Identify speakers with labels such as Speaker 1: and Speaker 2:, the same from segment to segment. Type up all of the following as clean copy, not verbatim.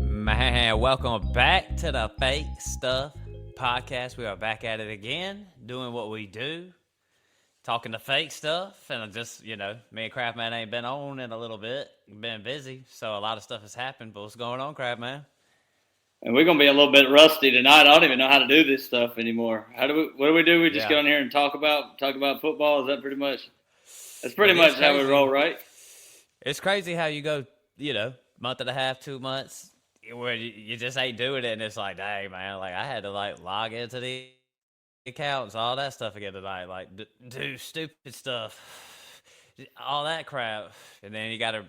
Speaker 1: Man, welcome back to the Fake Stuff Podcast. We are back at it again, doing what we do, talking the fake stuff. And just, me and Craftman ain't been on in a little bit, been busy, so a lot of stuff has happened. But what's going on, Craftman?
Speaker 2: And we're going to be a little bit rusty tonight. I don't even know how to do this stuff anymore. What do we do? We just get on here and talk about football? Is that pretty much? That's pretty much how we roll, right?
Speaker 1: It's crazy how you go, month and a half, 2 months, where you just ain't doing it, and it's like, dang, man, like I had to log into the accounts, all that stuff again tonight, do stupid stuff, all that crap, and then you got to,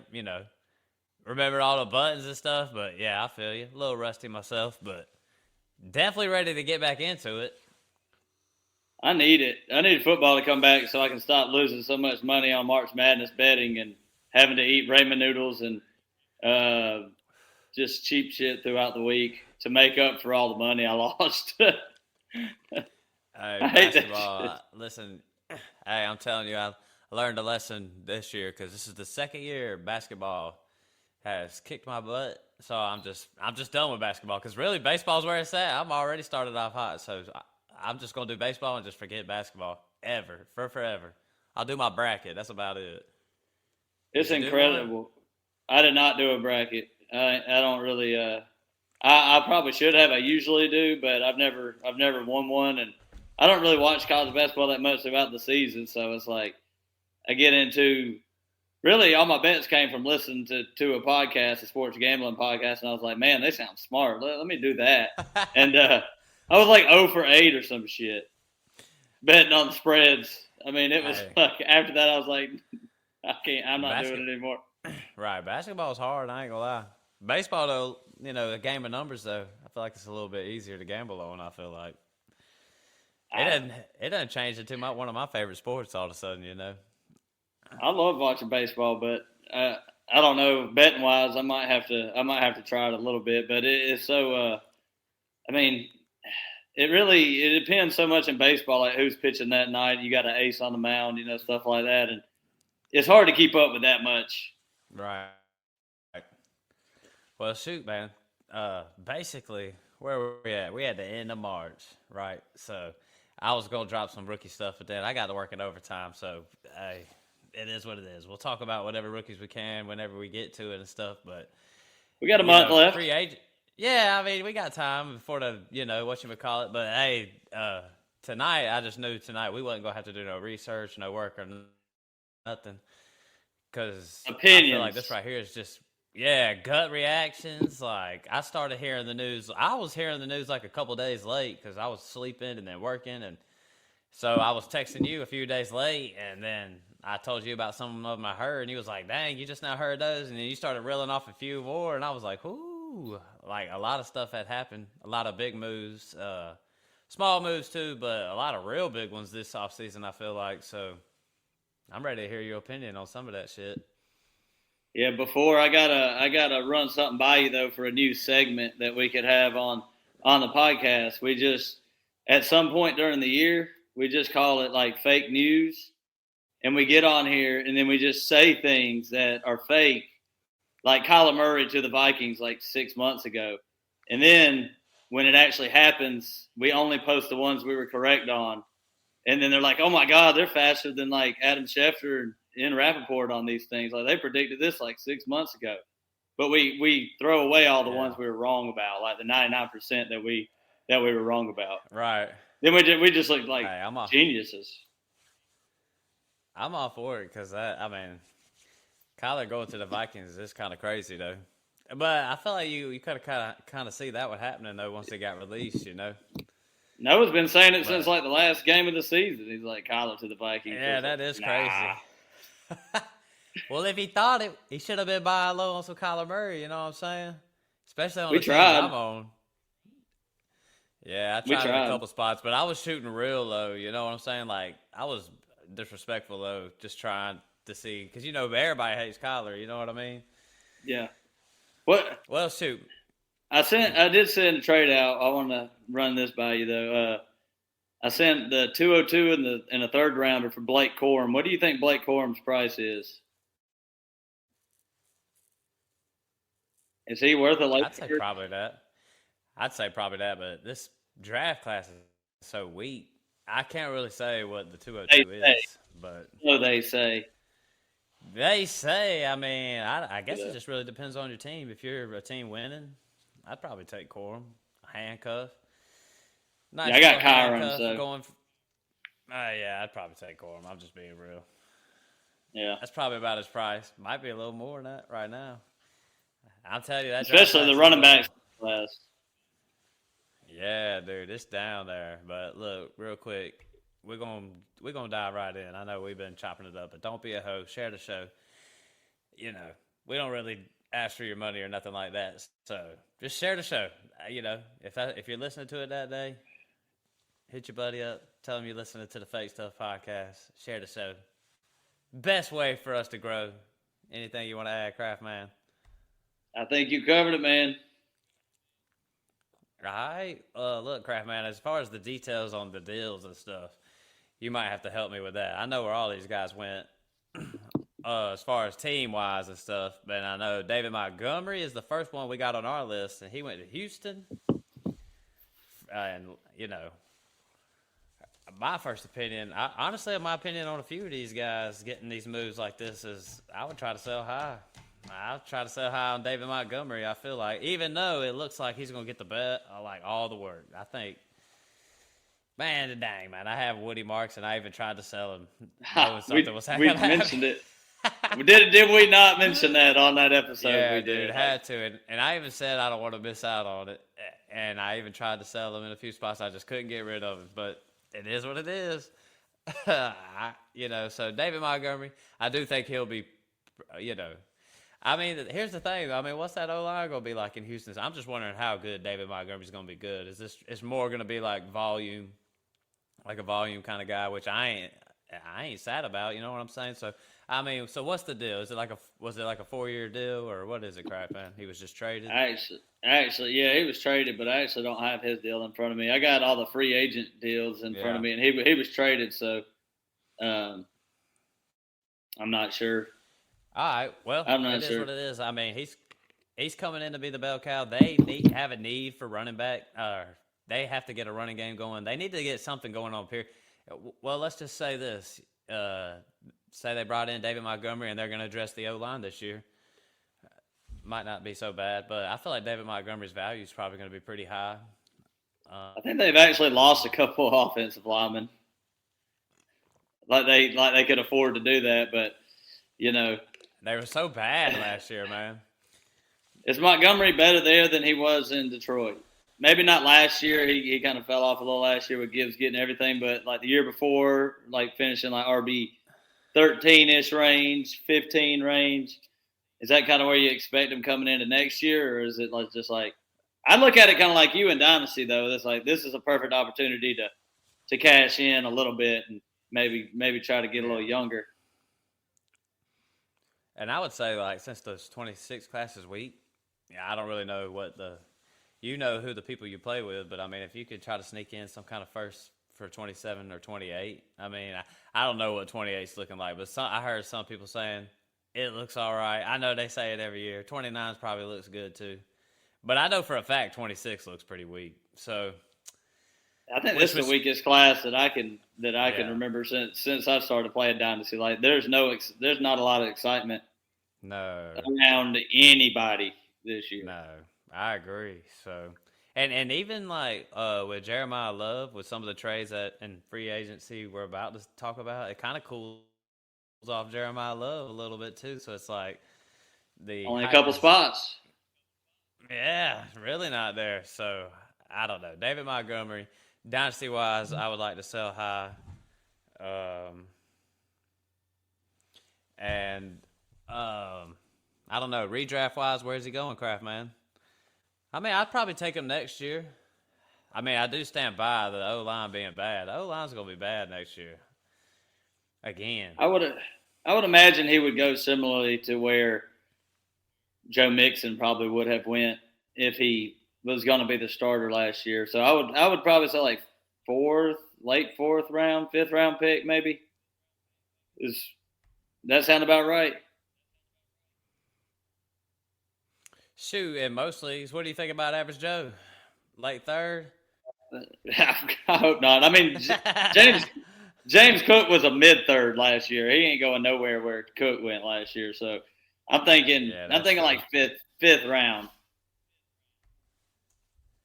Speaker 1: remember all the buttons and stuff. But yeah, I feel you, a little rusty myself, but definitely ready to get back into it.
Speaker 2: I need it. I need football to come back so I can stop losing so much money on March Madness betting and having to eat ramen noodles and just cheap shit throughout the week to make up for all the money I lost.
Speaker 1: I hate basketball. Listen, hey, I'm telling you, I learned a lesson this year because this is the second year basketball has kicked my butt. So I'm just done with basketball because really baseball's where it's at. I'm already started off hot, so I'm just gonna do baseball and just forget basketball forever. I'll do my bracket. That's about it.
Speaker 2: It's incredible. I did not do a bracket. I don't really. I probably should have. I usually do, but I've never won one, and I don't really watch college basketball that much throughout the season. So it's like I get into. Really, all my bets came from listening to a podcast, a sports gambling podcast, and I was like, man, they sound smart. Let me do that. And I was like 0 for 8 or some shit, betting on the spreads. I mean, it was like after that, I was like, I'm not doing it anymore.
Speaker 1: Right, basketball is hard. I ain't gonna lie. Baseball, though, a game of numbers, though, I feel like it's a little bit easier to gamble on. I feel like it doesn't change it to one of my favorite sports all of a sudden.
Speaker 2: I love watching baseball, but I don't know, betting wise, I might have to try it a little bit. But it's so. I mean, it depends so much in baseball, like who's pitching that night. You got an ace on the mound, stuff like that, and it's hard to keep up with that much.
Speaker 1: Right. Well, shoot, man. Basically, where were we at? We had the end of March, right? So I was going to drop some rookie stuff, but then I got to work in overtime. So, hey, it is what it is. We'll talk about whatever rookies we can whenever we get to it and stuff. But
Speaker 2: we got a month left.
Speaker 1: Free agent. Yeah, I mean, we got time before the, whatchamacallit. But, hey, tonight, I just knew tonight we wasn't going to have to do no research, no work, or nothing. Because I feel like this right here is just, gut reactions. Like, I started hearing the news. I was hearing the news like a couple days late because I was sleeping and then working. And so I was texting you a few days late, and then I told you about some of them I heard, and you was like, dang, you just now heard those? And then you started reeling off a few more, and I was like, ooh. Like, a lot of stuff had happened, a lot of big moves, small moves too, but a lot of real big ones this offseason, I feel like. So I'm ready to hear your opinion on some of that shit.
Speaker 2: Yeah, before I gotta run something by you though for a new segment that we could have on the podcast. We just at some point during the year we just call it like fake news, and we get on here and then we just say things that are fake, like Kyler Murray to the Vikings like 6 months ago, and then when it actually happens, we only post the ones we were correct on. And then they're like, oh, my God, they're faster than, like, Adam Schefter and Rappaport on these things. Like, they predicted this, like, 6 months ago. But we throw away all the ones we were wrong about, like the 99% that we were wrong about.
Speaker 1: Right.
Speaker 2: Then we just look like geniuses.
Speaker 1: I'm all for it because, Kyler going to the Vikings is kind of crazy, though. But I feel like you could kind of see that what happening, though, once they got released,
Speaker 2: Noah's been saying it since like the last game of the season. He's like Kyler to the Vikings.
Speaker 1: Yeah, that is crazy. Well, if he thought it, he should have been buying low on some Kyler Murray. You know what I'm saying? Especially on the teams I'm on. Yeah, I tried a couple spots, but I was shooting real low. You know what I'm saying? Like I was disrespectful though, just trying to see because everybody hates Kyler. You know what I mean?
Speaker 2: Yeah. What?
Speaker 1: Well, shoot.
Speaker 2: I did send a trade out. I want to run this by you though. I sent the 202 and the third rounder for Blake Corum. What do you think Blake Corum's price is? Is he worth a late?
Speaker 1: I'd say probably that. But this draft class is so weak. I can't really say what the 202 is, but
Speaker 2: They say.
Speaker 1: They say. I mean, I guess it just really depends on your team. If you're a team winning, I'd probably take Corum, handcuff. Nice
Speaker 2: I got Kyron, so
Speaker 1: going. Yeah, I'd probably take Corum. I'm just being real.
Speaker 2: Yeah,
Speaker 1: that's probably about his price. Might be a little more than that right now. I'll tell you that.
Speaker 2: Especially the running backs class.
Speaker 1: Yeah, dude, it's down there. But look, real quick, we're gonna dive right in. I know we've been chopping it up, but don't be a hoe. Share the show. You know, we don't really ask for your money or nothing like that. So just share the show. You know, if you're listening to it that day, hit your buddy up. Tell him you're listening to the Fake Stuff podcast. Share the show. Best way for us to grow. Anything you want to add, Craft Man?
Speaker 2: I think you covered it, man.
Speaker 1: All right. Look, Craft Man, as far as the details on the deals and stuff, you might have to help me with that. I know where all these guys went as far as team-wise and stuff, but I know David Montgomery is the first one we got on our list, and he went to Houston. And, you know, my first opinion, honestly, my opinion on a few of these guys getting these moves like this is I would try to sell high. I'll try to sell high on David Montgomery, I feel like. Even though it looks like he's going to get the bet, I like all the work. I think, man, dang, man. I have Woody Marks, and I even tried to sell him. Knowing something was happening.
Speaker 2: We mentioned it. Did we not mention that on that episode?
Speaker 1: Yeah,
Speaker 2: we
Speaker 1: dude, had to. And I even said I don't want to miss out on it. And I even tried to sell him in a few spots. I just couldn't get rid of him. But it is what it is. So David Montgomery, I do think he'll be, I mean, here's the thing. I mean, what's that O-line going to be like in Houston? I'm just wondering how good David Montgomery's going to be good. It's more going to be like volume, like a volume kind of guy, which I ain't sad about, you know what I'm saying? So, I mean, so what's the deal? Was it like a 4-year deal or what is it, Crap Man? He was just traded?
Speaker 2: Actually, yeah, he was traded, but I actually don't have his deal in front of me. I got all the free agent deals in front of me, and he was traded, so I'm not sure.
Speaker 1: All right, well,
Speaker 2: I'm not
Speaker 1: it
Speaker 2: sure.
Speaker 1: is what it is. I mean, he's coming in to be the bell cow. They have a need for running back. They have to get a running game going. They need to get something going on here. Well, let's just say this. Say they brought in David Montgomery and they're going to address the O-line this year. Might not be so bad, but I feel like David Montgomery's value is probably going to be pretty high.
Speaker 2: I think they've actually lost a couple of offensive linemen. Like they could afford to do that, but
Speaker 1: they were so bad last year, man.
Speaker 2: Is Montgomery better there than he was in Detroit? Maybe not last year. He kind of fell off a little last year with Gibbs getting everything, but like the year before, like finishing like RB 13-ish range, 15 range. Is that kind of where you expect him coming into next year, or is it like just like I look at it kind of like you in Dynasty though? It's like this is a perfect opportunity to cash in a little bit and maybe try to get a little younger.
Speaker 1: And I would say like since those 26 classes week, I don't really know what who the people you play with, but I mean if you could try to sneak in some kind of first for 27 or 28, I mean I don't know what 28 is looking like, but I heard some people saying it looks all right. I know they say it every year. 29 probably looks good too. But I know for a fact 26 looks pretty weak. So
Speaker 2: I think this is the weakest class that I can remember since I started playing Dynasty. Like there's not a lot of excitement around anybody this year.
Speaker 1: No, I agree. So and even like with Jeremiah Love, with some of the trades in free agency we're about to talk about, it kind of cools off Jeremiah Love a little bit too. So it's like
Speaker 2: only a couple spots.
Speaker 1: Yeah, really not there. So I don't know. David Montgomery, dynasty wise, I would like to sell high. I don't know. Redraft wise, where's he going, Craft Man? I mean, I'd probably take him next year. I mean, I do stand by the O-line being bad. The O-line's going to be bad next year. Again.
Speaker 2: I would imagine he would go similarly to where Joe Mixon probably would have went if he was going to be the starter last year. So I would probably say like late fourth round, fifth round pick maybe. Is that sound about right?
Speaker 1: Shoot, in most leagues, what do you think about average Joe? Late third?
Speaker 2: I hope not. I mean, James Cook was a mid third last year. He ain't going nowhere where Cook went last year. So I'm thinking
Speaker 1: true.
Speaker 2: like fifth round.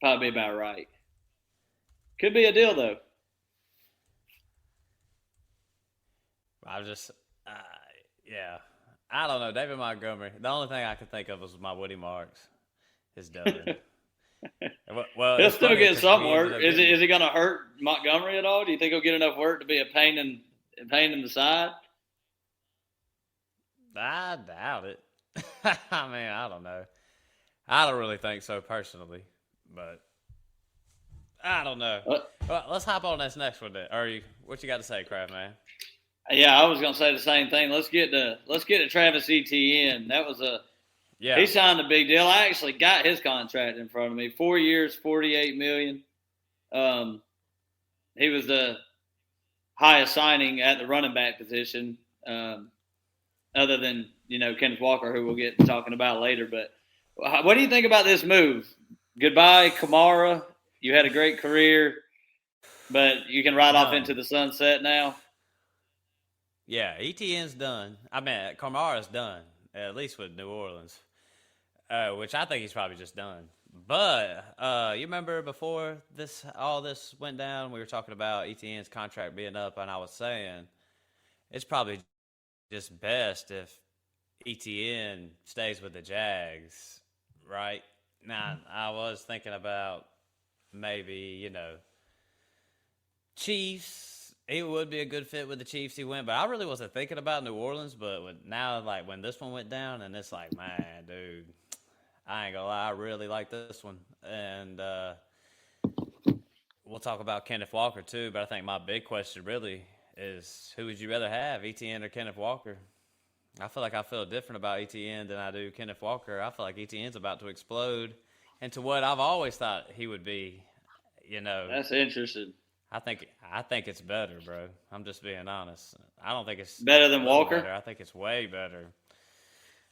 Speaker 2: Probably about right. Could be a deal though.
Speaker 1: I just, yeah. I don't know. David Montgomery. The only thing I could think of was my Woody Marks. His done. Well,
Speaker 2: He'll still get some work. Is he going to hurt Montgomery at all? Do you think he'll get enough work to be a pain in the side?
Speaker 1: I doubt it. I mean, I don't know. I don't really think so personally, but I don't know. Well, let's hop on this next one. What you got to say, Kraft man?
Speaker 2: Yeah, I was going to say the same thing. Let's get to Travis Etienne. That was he signed a big deal. I actually got his contract in front of me. 4 years, $48 million. He was the highest signing at the running back position, other than Kenneth Walker, who we'll get talking about later. But what do you think about this move? Goodbye, Kamara. You had a great career, but you can ride off into the sunset now.
Speaker 1: Yeah, Etienne's done. I mean, Kamara's done, at least with New Orleans, which I think he's probably just done. But you remember before all this went down, we were talking about Etienne's contract being up, and I was saying it's probably just best if Etienne stays with the Jags, right? Now, I was thinking about maybe, Chiefs. He would be a good fit with the Chiefs. He went, but I really wasn't thinking about New Orleans. But now, like when this one went down, and it's like, man, dude, I ain't gonna lie, I really like this one. And we'll talk about Kenneth Walker too. But I think my big question really is, who would you rather have, Etienne or Kenneth Walker? I feel like I feel different about Etienne than I do Kenneth Walker. I feel like Etienne's about to explode into what I've always thought he would be.
Speaker 2: That's interesting.
Speaker 1: I think it's better, bro. I'm just being honest. I don't think it's
Speaker 2: better than Walker.
Speaker 1: Better. I think it's way better.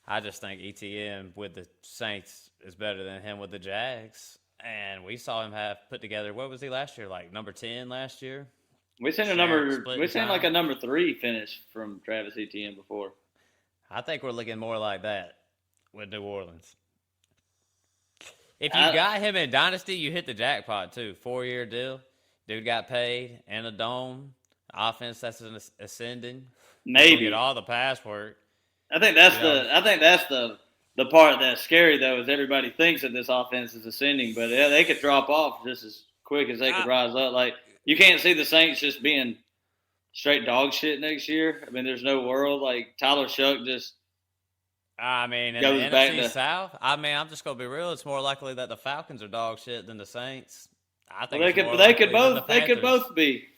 Speaker 1: I just think Etienne with the Saints is better than him with the Jags. And we saw him have put together, what was he last year? Like number 10 last year?
Speaker 2: We've seen like a number 3 finish from Travis Etienne before.
Speaker 1: I think we're looking more like that with New Orleans. If you got him in Dynasty, you hit the jackpot too. 4-year deal. Dude got paid in a dome. Offense that's ascending.
Speaker 2: Maybe
Speaker 1: get all the pass work.
Speaker 2: I think that's the part that's scary though, is everybody thinks that this offense is ascending, but yeah, they could drop off just as quick as they could rise up. Like you can't see the Saints just being straight dog shit next year. I mean, there's no world. Like Tyler Shuck just.
Speaker 1: I mean, in the NFC South. I mean, I'm just gonna be real. It's more likely that the Falcons are dog shit than the Saints. I think
Speaker 2: they could both be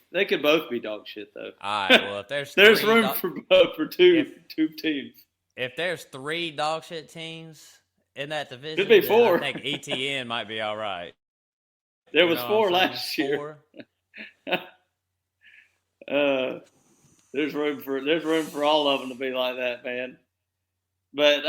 Speaker 2: dog shit though.
Speaker 1: All right. Well, if
Speaker 2: there's room for two teams.
Speaker 1: If there's 3 dog shit teams in that division,
Speaker 2: could be 4.
Speaker 1: I think ETN might be all right.
Speaker 2: There was 4 last year.
Speaker 1: 4.
Speaker 2: There's room for all of them to be like that, man. But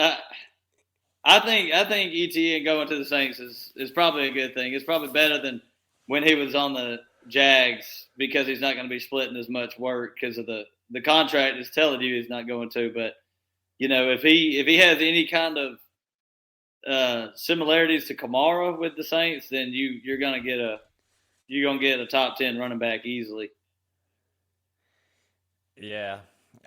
Speaker 2: I think ETN going to the Saints is probably a good thing. It's probably better than when he was on the Jags, because he's not going to be splitting as much work because of the contract is telling you he's not going to. But if he has any kind of similarities to Kamara with the Saints, then you're gonna get a top 10 running back easily.
Speaker 1: Yeah,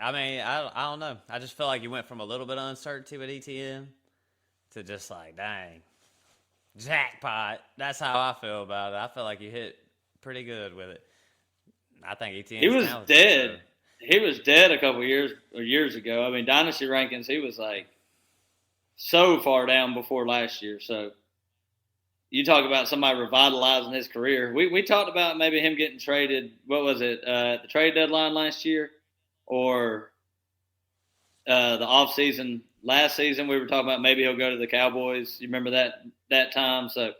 Speaker 1: I mean, I don't know. I just feel like you went from a little bit of uncertainty with ETN to just like, dang, jackpot. That's how I feel about it. I feel like you hit pretty good with it. I think ETN.
Speaker 2: He was dead. So. He was dead a couple years ago. I mean, dynasty rankings, he was like so far down before last year. So you talk about somebody revitalizing his career. We talked about maybe him getting traded. What was it? At the trade deadline last year, or the offseason last season? We were talking about maybe he'll go to the Cowboys. You remember that time? So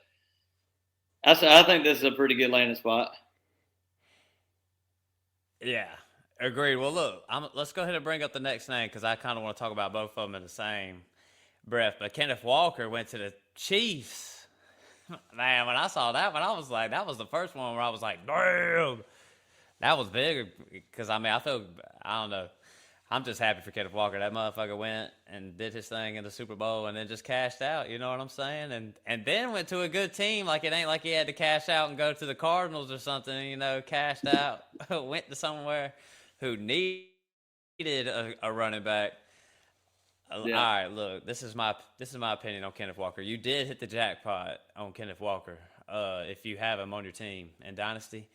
Speaker 2: I think this is a pretty good landing spot.
Speaker 1: Yeah, agreed. Well, look, let's go ahead and bring up the next name because I kind of want to talk about both of them in the same breath. But Kenneth Walker went to the Chiefs. Man, when I saw that one, I was like, that was the first one where I was like, damn, that was big. Because I don't know. I'm just happy for Kenneth Walker. That motherfucker went and did his thing in the Super Bowl and then just cashed out. You know what I'm saying? And then went to a good team. Like it ain't like he had to cash out and go to the Cardinals or something. You know, cashed out, went to somewhere who needed a running back. Yeah. All right, look, this is my opinion on Kenneth Walker. You did hit the jackpot on Kenneth Walker. If you have him on your team in Dynasty,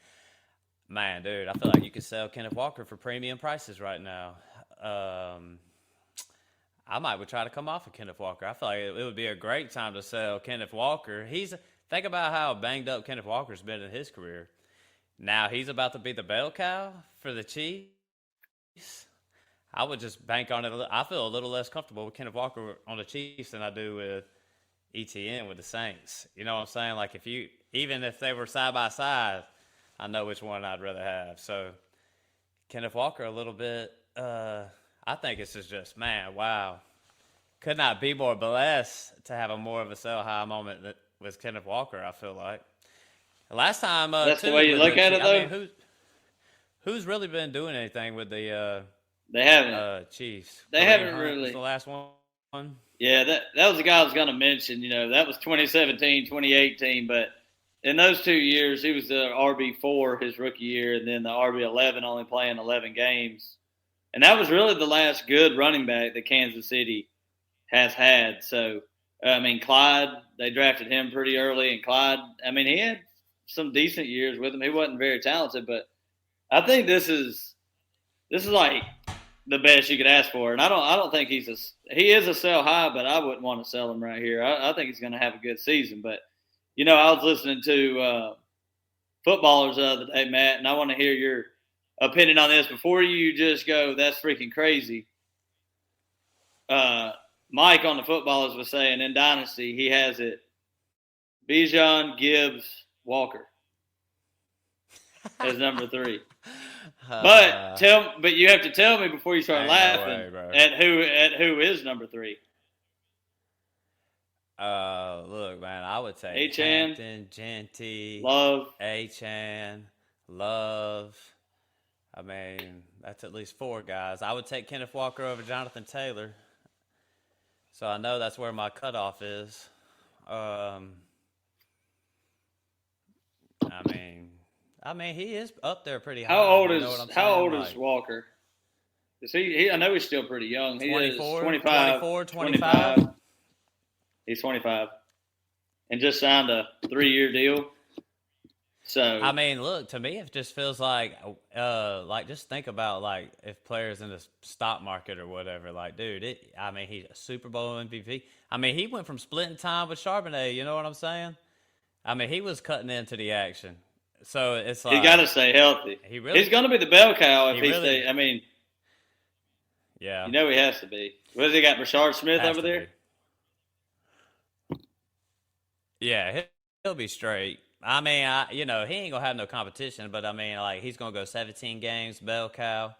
Speaker 1: man, dude, I feel like you could sell Kenneth Walker for premium prices right now. I would try to come off of Kenneth Walker. I feel like it would be a great time to sell Kenneth Walker. Think about how banged up Kenneth Walker's been in his career. Now he's about to be the bell cow for the Chiefs. I would just bank on it. I feel a little less comfortable with Kenneth Walker on the Chiefs than I do with ETN with the Saints. You know what I'm saying? Like even if they were side by side, I know which one I'd rather have. So Kenneth Walker a little bit. I think it's just man, wow. Could not be more blessed to have more of a sell high moment with Kenneth Walker, I feel like. Last time
Speaker 2: that's the way you look at it though.
Speaker 1: I mean, who's really been doing anything with the
Speaker 2: they haven't
Speaker 1: Chiefs?
Speaker 2: They haven't really.
Speaker 1: Was the last one.
Speaker 2: Yeah, that was the guy I was going to mention. You know, that was 2017, 2018, but in those 2 years, he was the RB4 his rookie year, and then the RB11 only playing 11 games. And that was really the last good running back that Kansas City has had. So, I mean, Clyde, they drafted him pretty early, and Clyde, I mean, he had some decent years with him. He wasn't very talented, but I think this is like the best you could ask for. And I don't think he is a sell high, but I wouldn't want to sell him right here. I think he's going to have a good season. But, you know, I was listening to Footballers the other day, Matt, and I want to hear your opinion on this before you just go, that's freaking crazy. Mike on the Footballers was saying in Dynasty, he has it Bijan, Gibbs, Walker as number 3. But you have to tell me before you start laughing at who is number 3.
Speaker 1: Look, man, I would say
Speaker 2: Hampton,
Speaker 1: Genty,
Speaker 2: Love,
Speaker 1: Achan, Love. I mean, that's at least 4 guys. I would take Kenneth Walker over Jonathan Taylor. So I know that's where my cutoff is. I mean, he is up there pretty high.
Speaker 2: How old is Walker? Is he? I know he's still pretty young. He
Speaker 1: 24,
Speaker 2: is 25.
Speaker 1: 25.
Speaker 2: He's 25, and just signed a 3-year deal. So
Speaker 1: I mean, look, to me, it just feels like just think about like if players in the stock market or whatever. Like, dude, he's a Super Bowl MVP. I mean, he went from splitting time with Charbonnet. You know what I'm saying? I mean, he was cutting into the action. So it's like
Speaker 2: he got to stay healthy. He's going to be the bell cow if he stays. I mean,
Speaker 1: yeah,
Speaker 2: you know he has to be. What has he got? Rashard Smith over there.
Speaker 1: Yeah, he'll be straight. I mean, he ain't gonna have no competition, but I mean, like he's gonna go 17 games, bell cow.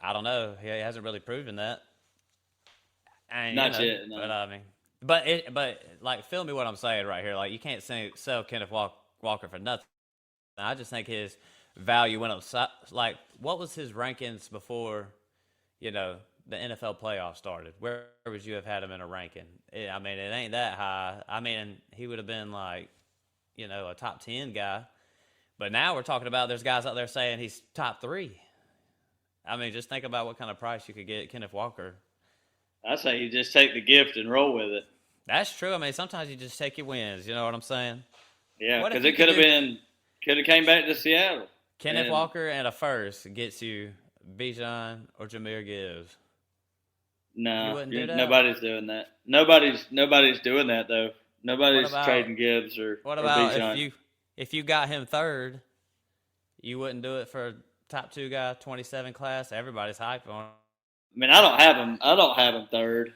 Speaker 1: I don't know. He hasn't really proven that.
Speaker 2: Not yet. No.
Speaker 1: But I mean, but like, feel me what I'm saying right here. Like, you can't sell Kenneth Walker for nothing. I just think his value went up. Like, what was his rankings before, the NFL playoffs started? Where would you have had him in a ranking? I mean, it ain't that high. I mean, he would have been like, a top 10 guy. But now we're talking about there's guys out there saying he's top 3. I mean, just think about what kind of price you could get Kenneth Walker.
Speaker 2: I say you just take the gift and roll with it.
Speaker 1: That's true. I mean, sometimes you just take your wins. You know what I'm saying?
Speaker 2: Yeah, because it could have came back to Seattle.
Speaker 1: Kenneth Walker and a first gets you Bijan or Jahmyr Gibbs.
Speaker 2: No, nobody's doing that. Nobody's doing that though. Nobody's trading Gibbs or
Speaker 1: what about
Speaker 2: Bijan.
Speaker 1: if you got him third, you wouldn't do it for a top 2 guy, 27 class. Everybody's hyped on him.
Speaker 2: I mean, I don't have him third.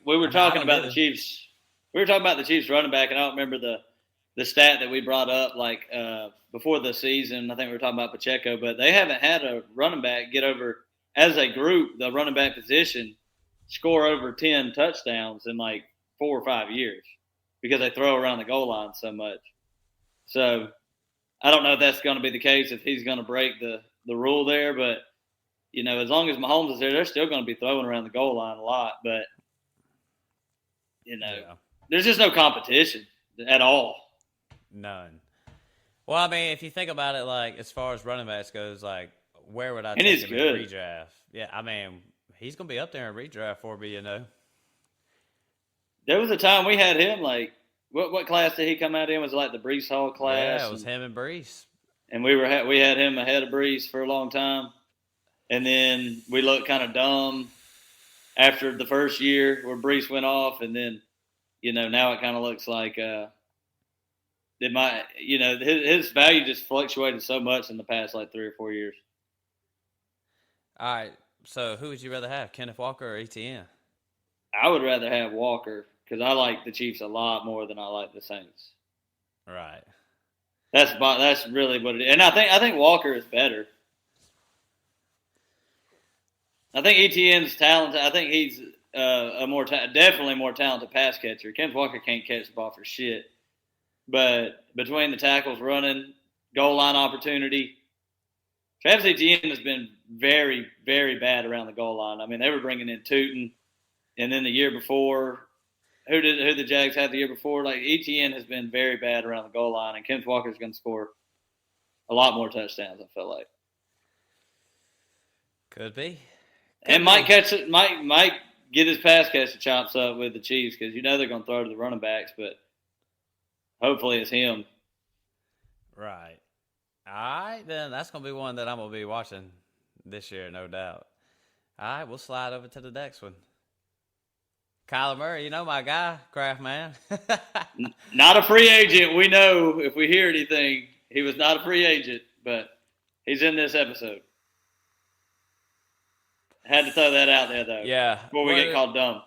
Speaker 2: We were talking about the Chiefs. we were talking about the Chiefs running back, and I don't remember the stat that we brought up before the season. I think we were talking about Pacheco, but they haven't had a running back get over as a group, the running back position, score over 10 touchdowns in like 4 or 5 years because they throw around the goal line so much. So I don't know if that's going to be the case if he's going to break the rule there, but as long as Mahomes is there, they're still going to be throwing around the goal line a lot. But there's just no competition at all.
Speaker 1: None. Well, I mean, if you think about it, like as far as running backs goes, like where would I
Speaker 2: And
Speaker 1: take
Speaker 2: he's
Speaker 1: him
Speaker 2: good.
Speaker 1: in redraft? Yeah, I mean, he's gonna be up there in redraft for me,
Speaker 2: There was a time we had him like what class did he come out in? Was it like the Brees Hall class?
Speaker 1: Yeah, it was him and Brees.
Speaker 2: And we had him ahead of Brees for a long time, and then we looked kind of dumb after the first year where Brees went off, and then now it kind of looks like his value just fluctuated so much in the past like 3 or 4 years.
Speaker 1: All right, so who would you rather have, Kenneth Walker or ETN?
Speaker 2: I would rather have Walker because I like the Chiefs a lot more than I like the Saints.
Speaker 1: Right.
Speaker 2: That's really what it is, and I think Walker is better. I think ETN's talented. I think he's definitely more talented pass catcher. Kenneth Walker can't catch the ball for shit. But between the tackles running, goal line opportunity, Travis Etienne has been very, very bad around the goal line. I mean, they were bringing in Tootin, and then the year before, who the Jags had the year before? Like Etienne has been very bad around the goal line, and Kenneth Walker's going to score a lot more touchdowns. I feel like
Speaker 1: could be,
Speaker 2: and might get his pass catcher chops up with the Chiefs because they're going to throw to the running backs, but. Hopefully it's him.
Speaker 1: Right. All right, then that's going to be one that I'm going to be watching this year, no doubt. All right, we'll slide over to the next one. Kyler Murray, my guy, Kraft man.
Speaker 2: Not a free agent. We know if we hear anything, he was not a free agent, but he's in this episode. Had to throw that out there, though.
Speaker 1: Yeah.
Speaker 2: Before we get called dumb.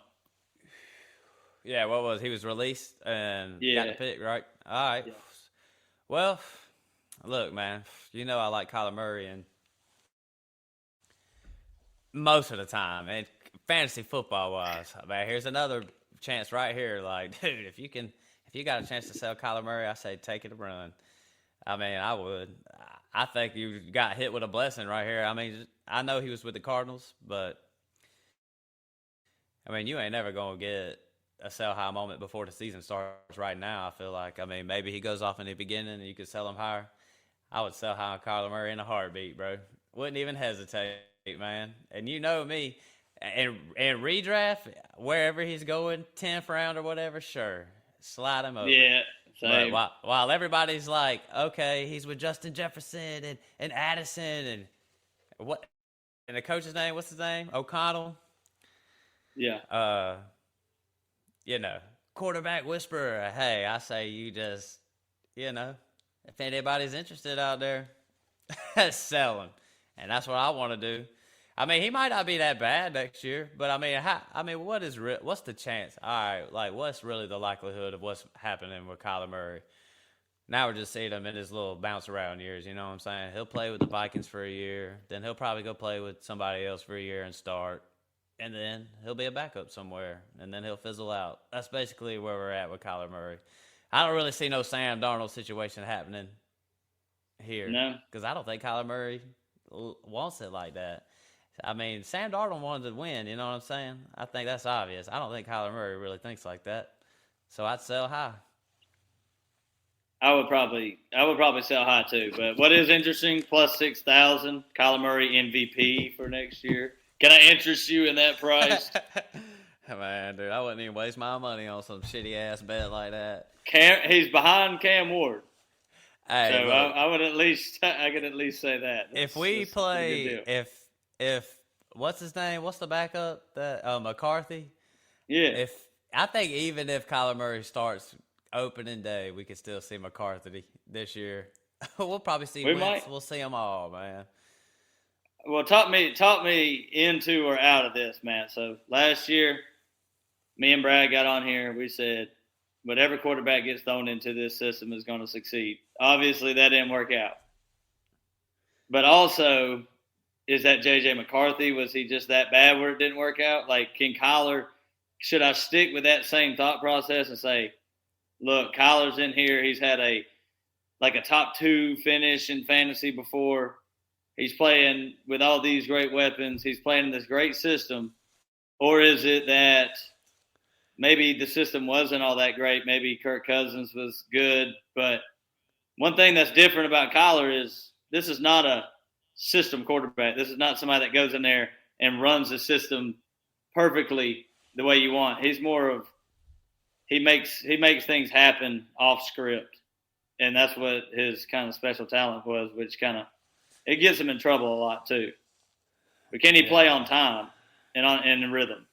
Speaker 1: Yeah, what was he was released and got the pick, right? All right.
Speaker 2: Yeah.
Speaker 1: Well, look, man, I like Kyler Murray, and most of the time, and fantasy football wise, man, here's another chance right here. Like, dude, if you got a chance to sell Kyler Murray, I say take it and run. I mean, I would. I think you got hit with a blessing right here. I mean, I know he was with the Cardinals, but I mean, you ain't never gonna get a sell high moment before the season starts right now. I feel like, I mean, maybe he goes off in the beginning and you could sell him higher. I would sell high on Kyler Murray in a heartbeat, bro. Wouldn't even hesitate, man. And you know me, and redraft, wherever he's going, 10th round or whatever, sure, slide him over.
Speaker 2: Yeah, same.
Speaker 1: But while everybody's like, okay, he's with Justin Jefferson and Addison and what, and the coach's name, what's his name? O'Connell.
Speaker 2: Yeah.
Speaker 1: Quarterback whisperer. Hey, I say you just, if anybody's interested out there, sell him. And that's what I want to do. I mean, he might not be that bad next year, but I mean, what's the chance? All right, like what's really the likelihood of what's happening with Kyler Murray? Now we're just seeing him in his little bounce around years. You know what I'm saying? He'll play with the Vikings for a year, then he'll probably go play with somebody else for a year and start. And then he'll be a backup somewhere, and then he'll fizzle out. That's basically where we're at with Kyler Murray. I don't really see no Sam Darnold situation happening here.
Speaker 2: No.
Speaker 1: Because I don't think Kyler Murray wants it like that. I mean, Sam Darnold wanted to win, you know what I'm saying? I think that's obvious. I don't think Kyler Murray really thinks like that. So I'd sell high.
Speaker 2: I would probably sell high too. But what is interesting, plus 6,000, Kyler Murray MVP for next year. Can I interest you in that price?
Speaker 1: Man, dude, I wouldn't even waste my money on some shitty ass bet like that.
Speaker 2: He's behind Cam Ward.
Speaker 1: Hey,
Speaker 2: so
Speaker 1: look,
Speaker 2: I could at least say that.
Speaker 1: If we play, if what's his name? What's the backup? That McCarthy.
Speaker 2: Yeah.
Speaker 1: I think even if Kyler Murray starts opening day, we could still see McCarthy this year. We'll probably see Wentz. We'll see them all, man.
Speaker 2: Well, talk me into or out of this, man. So last year, me and Brad got on here. We said whatever quarterback gets thrown into this system is going to succeed. Obviously, that didn't work out. But also, is that J.J. McCarthy? Was he just that bad where it didn't work out? Like, should I stick with that same thought process and say, look, Kyler's in here. He's had a top 2 finish in fantasy before. He's playing with all these great weapons. He's playing in this great system. Or is it that maybe the system wasn't all that great? Maybe Kirk Cousins was good. But one thing that's different about Kyler is this is not a system quarterback. This is not somebody that goes in there and runs the system perfectly the way you want. He's more of he makes things happen off script. And that's what his kind of special talent was, which kind of it gets him in trouble a lot too. But can he play on time and in rhythm?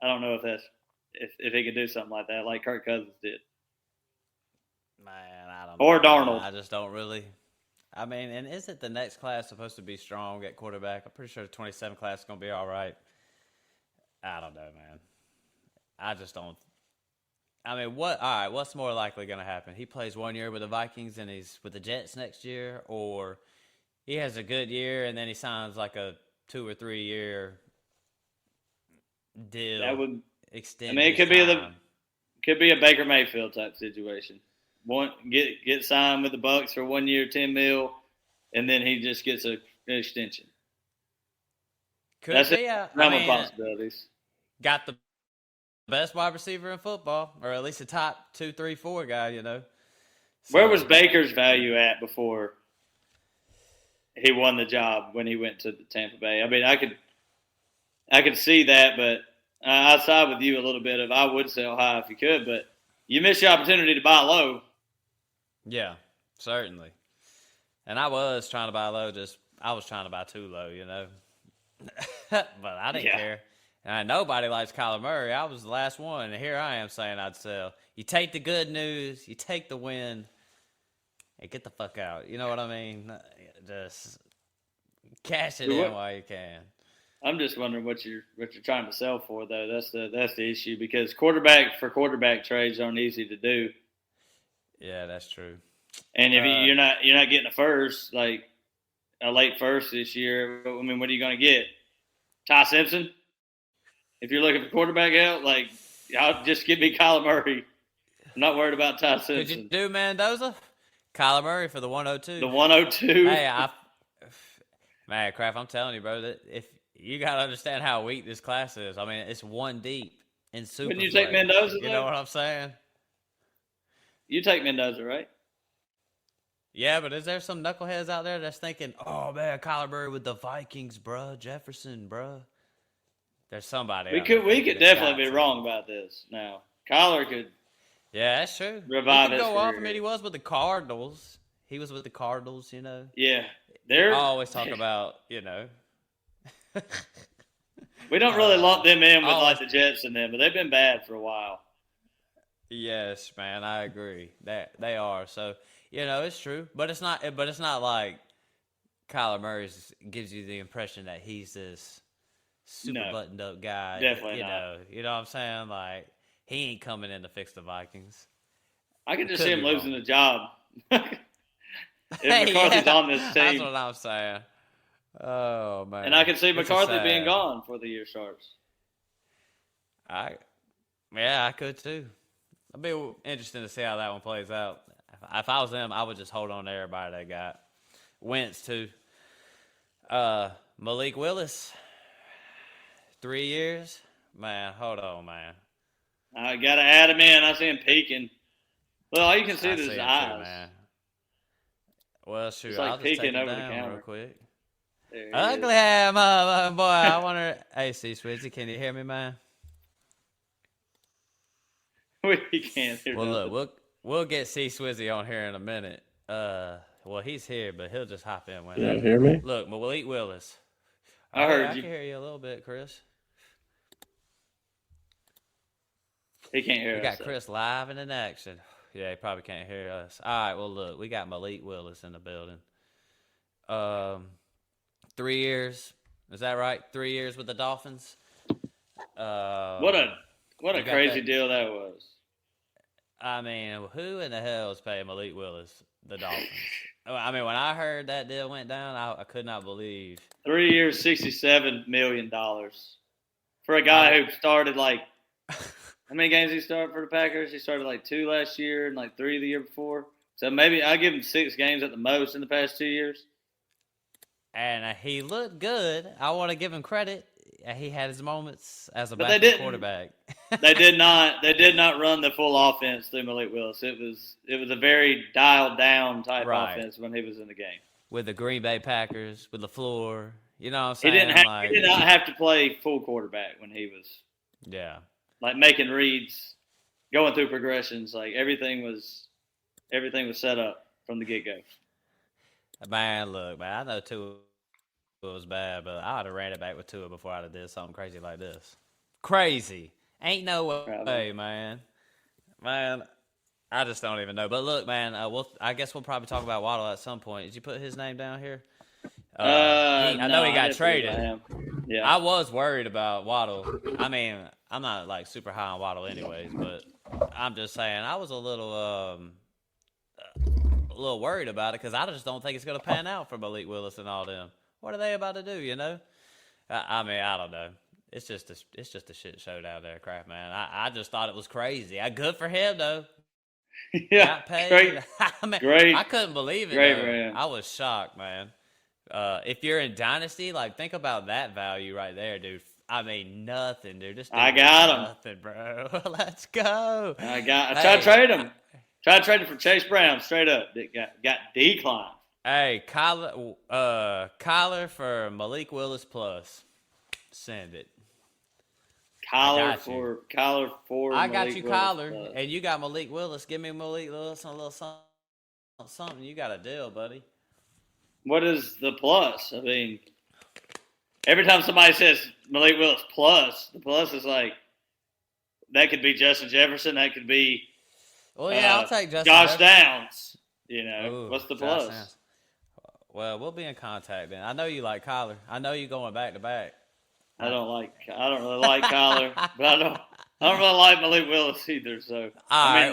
Speaker 2: I don't know if he could do something like that, like Kirk Cousins did.
Speaker 1: Man, I don't.
Speaker 2: Or
Speaker 1: know.
Speaker 2: Darnold.
Speaker 1: I just don't really. I mean, and isn't the next class supposed to be strong at quarterback? I'm pretty sure the 27 class is going to be all right. I don't know, man. I just don't. I mean, all right, what's more likely going to happen? He plays 1 year with the Vikings and he's with the Jets next year, or he has a good year and then he signs like a 2 or 3 year deal.
Speaker 2: That would
Speaker 1: extend.
Speaker 2: I mean, it could be a Baker Mayfield type situation. Get signed with the Bucs for 1 year, $10 million, and then he just gets an extension.
Speaker 1: That's
Speaker 2: be. Possibilities.
Speaker 1: Got the best wide receiver in football, or at least a top 2, 3, 4 guy. You know. So,
Speaker 2: where was Baker's value at before he won the job when he went to the Tampa Bay? I mean, I could see that, but I side with you a little bit. I would sell high if you could, but you miss your opportunity to buy low.
Speaker 1: Yeah, certainly. And I was trying to buy low. I was trying to buy too low, you know. But I didn't care. And nobody likes Kyler Murray. I was the last one, and here I am saying I'd sell. You take the good news, you take the win, and get the fuck out. You know what I mean? Just cash it in while you can.
Speaker 2: I'm just wondering what you're trying to sell for, though. That's the issue, because quarterback trades aren't easy to do.
Speaker 1: Yeah, that's true.
Speaker 2: And if you're not getting a first, like a late first this year, I mean, what are you going to get? Ty Simpson? If you're looking for quarterback help, like, I'll just give me Kyler Murray. I'm not worried about Ty Simpson.
Speaker 1: Could you do Mendoza? Kyler Murray for the 102.
Speaker 2: The 102.
Speaker 1: Hey, man, crap! I'm telling you, bro. That if you gotta understand how weak this class is. I mean, it's one deep in super.
Speaker 2: Wouldn't you take Mendoza?
Speaker 1: You know what I'm saying?
Speaker 2: You take Mendoza, right?
Speaker 1: Yeah, but is there some knuckleheads out there that's thinking, "Oh man, Kyler Murray with the Vikings, bro, Jefferson, bro"? There's somebody.
Speaker 2: We could definitely be wrong about this. Now, Kyler could.
Speaker 1: Yeah, that's true.
Speaker 2: Revive his
Speaker 1: go
Speaker 2: career.
Speaker 1: off. I mean, he was with the Cardinals. He was with the Cardinals, you know.
Speaker 2: Yeah,
Speaker 1: I always talk about, you know.
Speaker 2: We don't really lump them in with like the Jets and them, but they've been bad for a while.
Speaker 1: Yes, man, I agree. They are. So, you know, it's true, but it's not like Kyler Murray gives you the impression that he's this super buttoned up guy.
Speaker 2: Definitely not.
Speaker 1: You know what I'm saying? Like, he ain't coming in to fix the Vikings.
Speaker 2: I could just see him losing the job. If McCarthy's on this team.
Speaker 1: That's what I'm saying. Oh, man.
Speaker 2: And I could see McCarthy being gone before the year starts.
Speaker 1: I could too. It'll be interesting to see how that one plays out. If I was them, I would just hold on to everybody they got. Wentz, too. Malik Willis, 3 years. Man, hold on, man.
Speaker 2: I got to add him in. I see him peeking. Well, all you can see is his eyes.
Speaker 1: Too, man. Well, shoot,
Speaker 2: it's like
Speaker 1: I'll just take him
Speaker 2: over
Speaker 1: down
Speaker 2: the camera
Speaker 1: real quick.
Speaker 2: Ugly
Speaker 1: Ham, boy, I wonder. Hey, Swizzy, can you hear me, man?
Speaker 2: We can't hear.
Speaker 1: Well, look, we'll get Swizzy on here in a minute. Well, he's here, but he'll just hop in when.
Speaker 3: You hear me?
Speaker 1: Look, Malik Willis.
Speaker 2: I heard
Speaker 1: I
Speaker 2: you.
Speaker 1: can hear you a little bit, Chris.
Speaker 2: He can't hear us.
Speaker 1: We got Chris live and in action. Yeah, he probably can't hear us. All right, well, look, we got Malik Willis in the building. 3 years. Is that right? 3 years with the Dolphins.
Speaker 2: What a crazy deal that was.
Speaker 1: I mean, who in the hell is paying Malik Willis, the Dolphins? I mean, when I heard that deal went down, I could not believe.
Speaker 2: 3 years, $67 million for a guy who started like how many games he started for the Packers? He started like 2 last year and like 3 the year before. So maybe I give him 6 games at the most in the past 2 years.
Speaker 1: And he looked good. I want to give him credit. He had his moments as a backup quarterback.
Speaker 2: They did not. They did not run the full offense through Malik Willis. It was a very dialed down type offense when he was in the game.
Speaker 1: With the Green Bay Packers, with LaFleur, you know what I'm saying?
Speaker 2: He did not have to play full quarterback when he was.
Speaker 1: Yeah.
Speaker 2: Like making reads, going through progressions, like everything was set up from the get go.
Speaker 1: Man, look, man, I know Tua was bad, but I would have ran it back with Tua before I'd have did something crazy like this. Crazy. Ain't no way, man. Man, I just don't even know. But look, man, I guess we'll probably talk about Waddle at some point. Did you put his name down here? I know he got traded.
Speaker 2: Yeah.
Speaker 1: I was worried about Waddle. I mean, I'm not like super high on Waddle anyways, but I'm just saying I was a little worried about it because I just don't think it's going to pan out for Malik Willis and all them. What are they about to do, you know? I mean, I don't know. It's just a shit show down there, crap, man. I just thought it was crazy. Good for him, though.
Speaker 2: Yeah,
Speaker 1: got paid.
Speaker 2: great.
Speaker 1: I mean,
Speaker 2: great.
Speaker 1: I couldn't believe it.
Speaker 2: Great,
Speaker 1: man. I was shocked, man. If you're in Dynasty, like, think about that value right there, dude. I mean, nothing, dude.
Speaker 2: I got him.
Speaker 1: Nothing, bro. Let's go.
Speaker 2: I tried to trade him. Tried to trade him for Chase Brown straight up. It got declined.
Speaker 1: Hey, Kyler for Malik Willis plus. Send it.
Speaker 2: Kyler for
Speaker 1: I got
Speaker 2: Malik
Speaker 1: you,
Speaker 2: Willis
Speaker 1: Kyler,
Speaker 2: plus.
Speaker 1: and you got Malik Willis. Give me Malik Willis and a little something. You got a deal, buddy.
Speaker 2: What is the plus? I mean, every time somebody says Malik Willis plus, the plus is like that could be Justin Jefferson. That could be.
Speaker 1: Well, yeah, I'll take Justin
Speaker 2: Josh
Speaker 1: Jefferson.
Speaker 2: Downs. You know,
Speaker 1: Ooh,
Speaker 2: what's the plus?
Speaker 1: Downs. Well, we'll be in contact then. I know you like Kyler. I know you going back to back.
Speaker 2: I don't really like Kyler, but I don't really like Malik Willis either. So I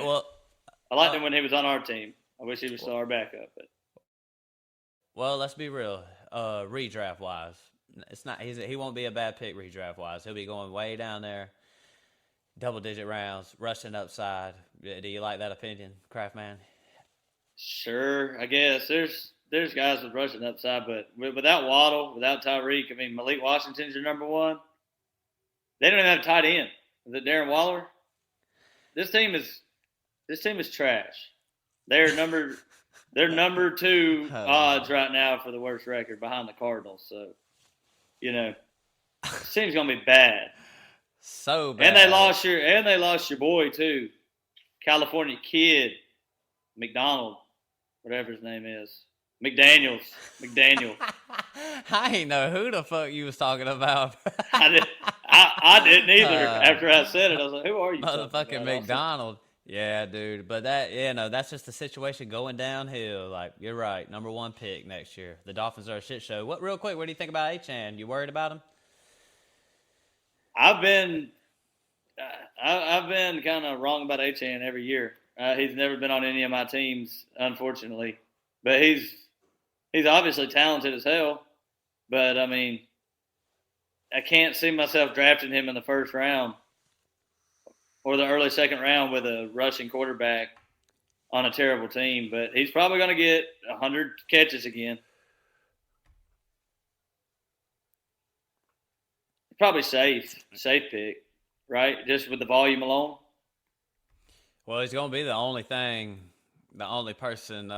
Speaker 2: liked him when he was on our team. I wish he was still our backup. But
Speaker 1: well, let's be real. Redraft wise, it's not. He won't be a bad pick redraft wise. He'll be going way down there, double digit rounds, rushing upside. Do you like that opinion, Craftman?
Speaker 2: Sure, I guess there's guys with rushing upside, but without Waddle, without Tyreek, I mean, Malik Washington's your number one. They don't even have a tight end. Is it Darren Waller? This team is trash. They're number 2 odds right now for the worst record behind the Cardinals. So, you know, this team's gonna be bad.
Speaker 1: So bad.
Speaker 2: And they lost your boy too, California kid, McDonald, whatever his name is. McDaniel.
Speaker 1: I ain't know who the fuck you was talking about.
Speaker 2: I didn't either. After I said it, I was like, "Who are you?"
Speaker 1: Motherfucking McDonald. Yeah, dude. But that's just the situation going downhill. Like, you're right. Number 1 pick next year. The Dolphins are a shit show. Real quick, what do you think about Achane? You worried about him?
Speaker 2: I've been kind of wrong about Achane every year. He's never been on any of my teams, unfortunately. But he's obviously talented as hell. But, I mean, I can't see myself drafting him in the first round or the early second round with a rushing quarterback on a terrible team. But he's probably going to get 100 catches again. Probably safe pick, right? Just with the volume alone.
Speaker 1: Well, he's going to be the only person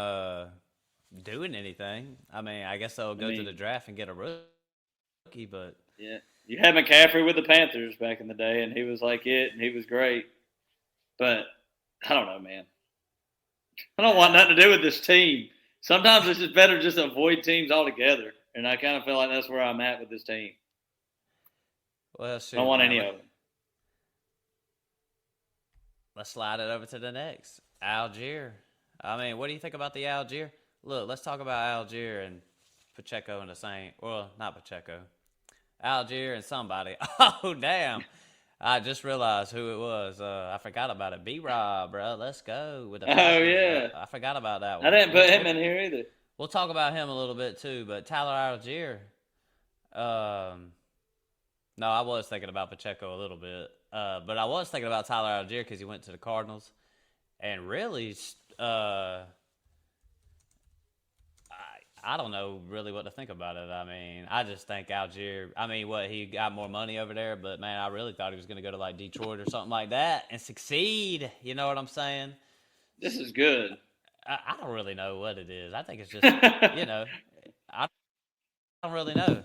Speaker 1: doing anything. I mean, I guess they'll go to the draft and get a rookie, but
Speaker 2: yeah, you had McCaffrey with the Panthers back in the day, and he was like it, and he was great. But I don't know, man. I don't want nothing to do with this team. Sometimes it's just better just to avoid teams altogether, and I kind of feel like that's where I'm at with this team.
Speaker 1: Well,
Speaker 2: I don't want any of them.
Speaker 1: Let's slide it over to the next. Algier. I mean, what do you think about the Algier? Look, let's talk about Algier and Pacheco in the same. Well, not Pacheco. Algier and somebody. Oh, damn. I just realized who it was. I forgot about it. B-Rob, bro. Let's go with the
Speaker 2: Oh
Speaker 1: Falcons.
Speaker 2: yeah,
Speaker 1: I forgot about that
Speaker 2: I
Speaker 1: one.
Speaker 2: didn't put him in here either.
Speaker 1: We'll talk about him a little bit too, but Tyler Algier. No, I was thinking about Pacheco a little bit, but I was thinking about Tyler Algier because he went to the Cardinals, and really, I don't know really what to think about it. I mean, I just think Algier. I mean, he got more money over there, but man, I really thought he was going to go to like Detroit or something like that and succeed. You know what I'm saying?
Speaker 2: This is good.
Speaker 1: I don't really know what it is. I think it's just I don't really know.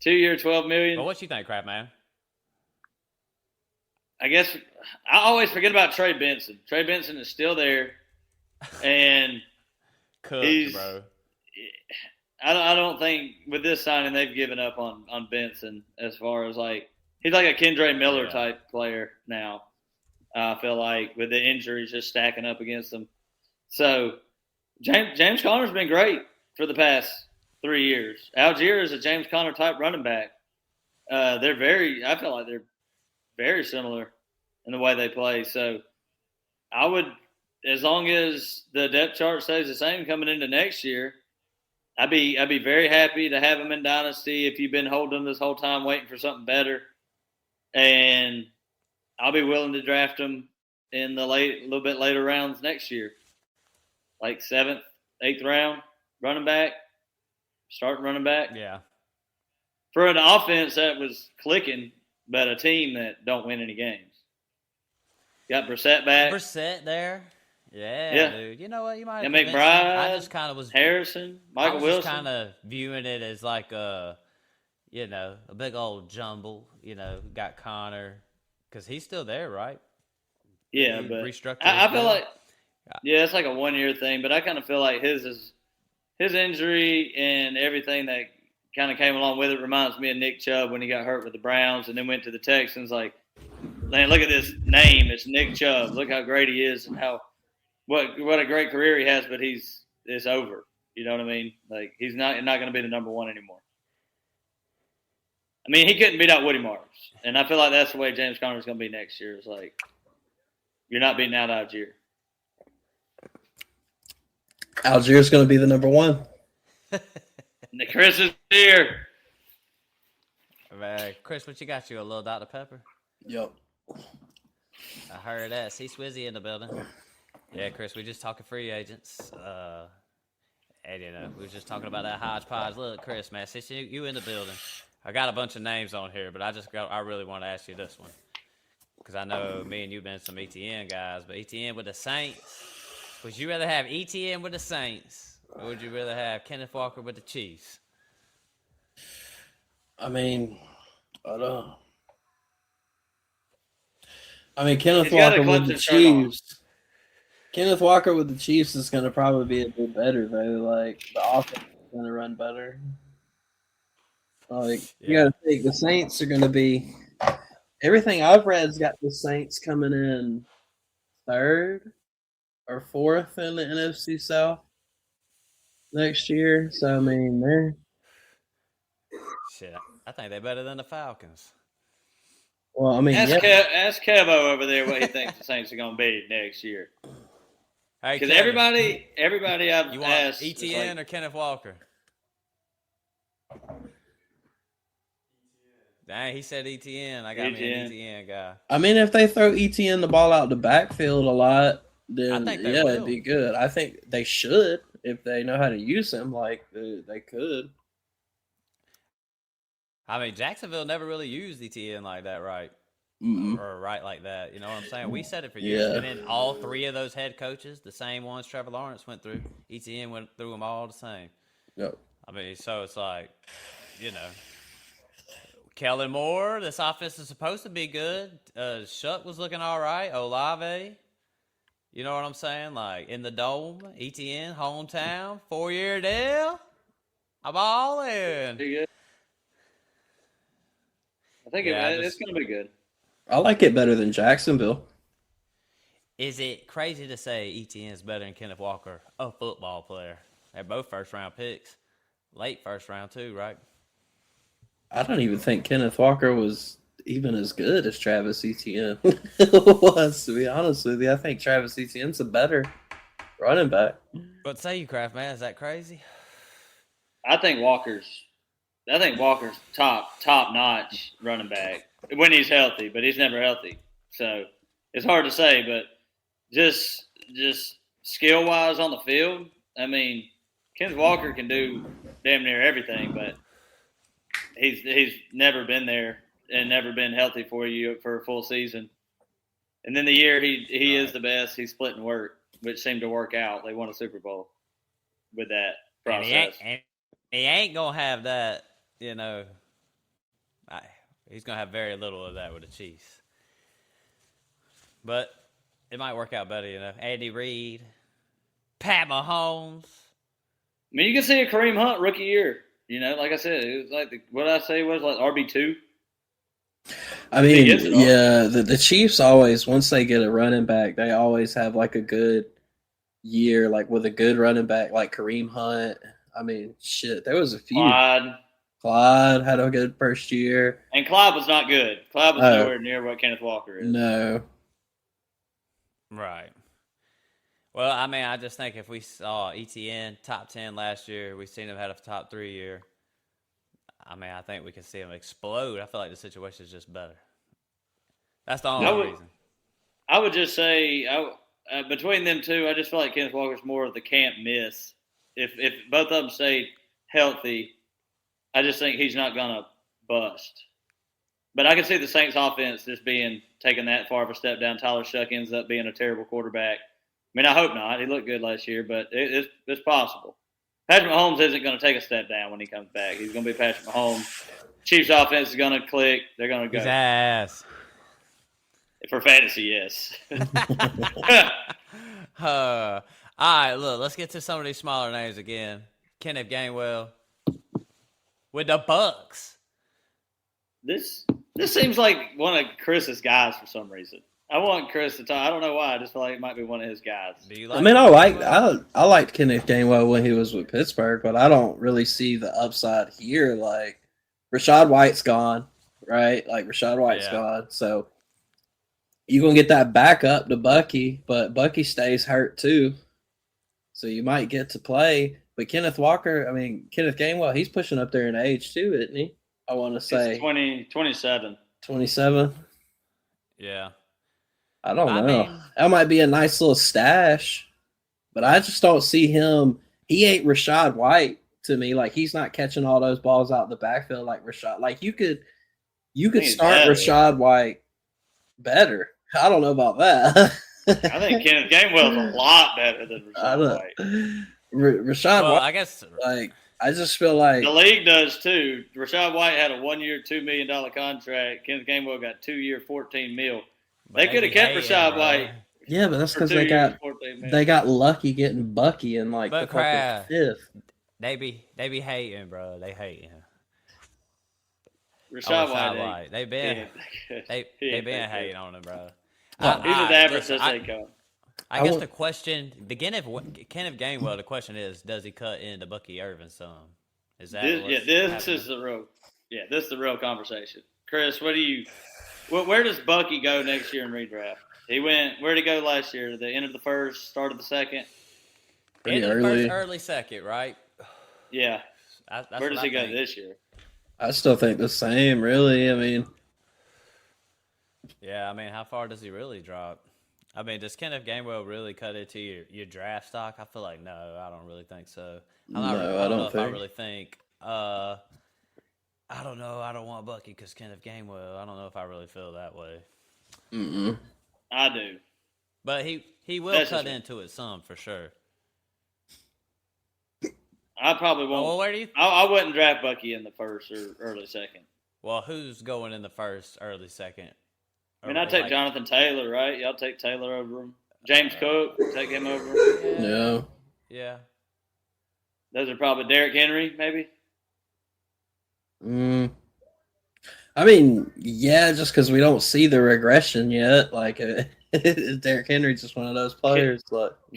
Speaker 2: 2-year, $12 million.
Speaker 1: But what you think, Crap Man?
Speaker 2: I guess I always forget about Trey Benson. Trey Benson is still there, and
Speaker 1: Cooked, bro.
Speaker 2: I don't think with this signing they've given up on Benson as far as like he's like a Kendre Miller type player now. I feel like with the injuries just stacking up against them. So James Conner's been great for the past 3 years. Algier is a James Conner type running back. I feel like they're very similar in the way they play. So I would, as long as the depth chart stays the same coming into next year, I'd be very happy to have him in Dynasty if you've been holding him this whole time waiting for something better. And I'll be willing to draft him in the a little bit later rounds next year. Like 7th, 8th round, running back, starting running back.
Speaker 1: Yeah.
Speaker 2: For an offense that was clicking, but a team that don't win any games. Got Brissett back.
Speaker 1: Brissett there. Yeah, dude. You know what? You might
Speaker 2: have McBride,
Speaker 1: I just kind of was
Speaker 2: Harrison, Michael Wilson.
Speaker 1: I was just kind of viewing it as like a big old jumble. Got Connor because he's still there, right?
Speaker 2: Yeah, but
Speaker 1: restructured.
Speaker 2: I feel like it's like a 1-year thing, but I kind of feel like his injury and everything that kind of came along with it reminds me of Nick Chubb when he got hurt with the Browns and then went to the Texans. Like, man, look at this name. It's Nick Chubb. Look how great he is and what a great career he has, but it's over. You know what I mean? Like, he's not going to be the number one anymore. I mean, he couldn't beat out Woody Marks. And I feel like that's the way James Conner's going to be next year. It's like, you're not beating out Algier.
Speaker 3: Algier's going to be the number one.
Speaker 2: Chris is here.
Speaker 1: Man, Chris, what you got? You a little Dr. Pepper?
Speaker 3: Yep.
Speaker 1: I heard that. See Swizzy in the building. Yeah, Chris, we just talking free agents. And we was just talking about that hodgepodge. Look, Chris, man, since you in the building, I got a bunch of names on here, but I really want to ask you this one. Because I know me and you been some ETN guys, but ETN with the Saints. Would you rather have ETN with the Saints, or would you rather have Kenneth Walker with the Chiefs?
Speaker 3: I mean, I don't know. I mean, Kenneth Walker with the Chiefs. Kenneth Walker with the Chiefs is going to probably be a bit better, though. Like, the offense is going to run better. Like, you got to think the Saints are going to be – everything I've read has got the Saints coming in 3rd or 4th in the NFC South next year. So, I mean, they're –
Speaker 1: Shit, I think they're better than the Falcons.
Speaker 3: Well, I mean,
Speaker 2: ask Kevo over there what he thinks the Saints are going to be next year. Because
Speaker 1: hey,
Speaker 2: everybody I've
Speaker 1: you want
Speaker 2: asked,
Speaker 1: ETN or Kenneth Walker? Dang, he said ETN. I got me an ETN guy.
Speaker 3: I mean, if they throw ETN the ball out the backfield a lot, then
Speaker 1: will.
Speaker 3: It'd be good. I think they should if they know how to use him. Like they could.
Speaker 1: I mean, Jacksonville never really used ETN like that, right?
Speaker 3: Mm-mm.
Speaker 1: Or right like that. You know what I'm saying? We said it for years. And then all 3 of those head coaches, the same ones Trevor Lawrence went through, ETN went through them all the same.
Speaker 3: Yep.
Speaker 1: I mean, so it's like, Kellen Moore, this offense is supposed to be good. Shuck was looking all right. Olave, you know what I'm saying? Like, in the dome, ETN, hometown, 4-year deal. I'm all in.
Speaker 2: I think it's going to be good.
Speaker 3: I like it better than Jacksonville.
Speaker 1: Is it crazy to say ETN is better than Kenneth Walker, a football player? They're both first-round picks. Late first round, too, right?
Speaker 3: I don't even think Kenneth Walker was even as good as Travis Etienne was, to be honest with you. I think Travis Etienne's a better running back.
Speaker 1: What say you, Kraft man? Is that crazy?
Speaker 2: I think Walker's top notch running back when he's healthy, but he's never healthy. So it's hard to say, but just skill wise on the field, I mean, Kenneth Walker can do damn near everything, but he's never been there and never been healthy for you for a full season. And then the year he is the best, he's splitting work, which seemed to work out. They won a Super Bowl with that process.
Speaker 1: And he ain't gonna have that, you know. He's gonna have very little of that with the Chiefs, but it might work out better, you know. Andy Reid, Pat Mahomes.
Speaker 2: I mean, you can see a Kareem Hunt rookie year. You know, like I said, it was like what I say was like RB2.
Speaker 3: I mean, yeah, the Chiefs always, once they get a running back, they always have like a good year, like with a good running back, like Kareem Hunt. I mean, shit, there was a few. Clyde had a good first year.
Speaker 2: And Clyde was not good. Clyde was nowhere near what Kenneth Walker is.
Speaker 3: No.
Speaker 1: Right. Well, I mean, I just think if we saw ETN top 10 last year, we've seen him have a top 3 year. I mean, I think we can see him explode. I feel like the situation is just better. That's the only reason.
Speaker 2: I would just say, between them two, I just feel like Kenneth Walker's more of the can't miss. If both of them stay healthy, I just think he's not going to bust. But I can see the Saints offense just taking that far of a step down. Tyler Shuck ends up being a terrible quarterback. I mean, I hope not. He looked good last year, but it's possible. Patrick Mahomes isn't going to take a step down when he comes back. He's going to be Patrick Mahomes. Chiefs offense is going to click. They're going to go.
Speaker 1: His ass.
Speaker 2: For fantasy, yes.
Speaker 1: All right, look, let's get to some of these smaller names again. Kenneth Gainwell with the Bucks.
Speaker 2: This seems like one of Chris's guys for some reason. I want Chris to talk. I don't know why. I just feel like it might be one of his guys.
Speaker 1: Do you like
Speaker 3: I mean, I liked Kenneth Gainwell when he was with Pittsburgh, but I don't really see the upside here. Like Rashad White's gone, right? Like Rashad White's gone, so you're gonna get that backup to Bucky, but Bucky stays hurt too, so you might get to play. But Kenneth Gainwell, he's pushing up there in age too, isn't he? I want to say
Speaker 2: 27.
Speaker 3: 27.
Speaker 1: Yeah.
Speaker 3: I don't know. That might be a nice little stash, but I just don't see him. He ain't Rashad White to me. Like he's not catching all those balls out the backfield like Rashad. Like you could start Rashad White better. I don't know about that.
Speaker 2: I think Kenneth Gainwell's a lot better than Rashad White.
Speaker 3: Rashad White.
Speaker 1: I guess
Speaker 3: I just feel like
Speaker 2: the league does too. Rashad White had a 1-year, $2 million contract. Kenneth Gainwell got 2-year, $14 million. They could have kept Rashad White.
Speaker 3: Yeah, but that's because they got lucky getting Bucky in like the fucking fifth.
Speaker 1: They be hating, bro. They hating.
Speaker 2: Rashad White.
Speaker 1: They been hating on him, bro.
Speaker 2: He's as average as they come.
Speaker 1: I guess the question, Kenneth Gainwell, the question is, does he cut into Bucky Irvin some? Is that
Speaker 2: this is the real conversation. Chris, where does Bucky go next year in redraft? Where'd he go last year? The end of the first, start of the second?
Speaker 1: End of the first, early second, right?
Speaker 2: Yeah. Where does he go this year?
Speaker 3: I still think the same, really. I mean.
Speaker 1: Yeah, I mean, how far does he really drop? I mean, does Kenneth Gainwell really cut into your draft stock? I feel like no, I don't really think so. I don't know if I really think. I don't know. I don't want Bucky because Kenneth Gainwell. I don't know if I really feel that way.
Speaker 3: Mm-mm.
Speaker 2: I do.
Speaker 1: But he will cut into it some for sure.
Speaker 2: I probably won't.
Speaker 1: Well, where do you?
Speaker 2: I wouldn't draft Bucky in the first or early second.
Speaker 1: Well, who's going in the first, early second?
Speaker 2: I mean, I'd take Jonathan Taylor, right? Y'all take Taylor over him. James Cook, take him over him.
Speaker 3: No.
Speaker 1: Yeah.
Speaker 2: Those are probably Derrick Henry, maybe.
Speaker 3: I mean, yeah, just because we don't see the regression yet. Like, Derrick Henry's just one of those players.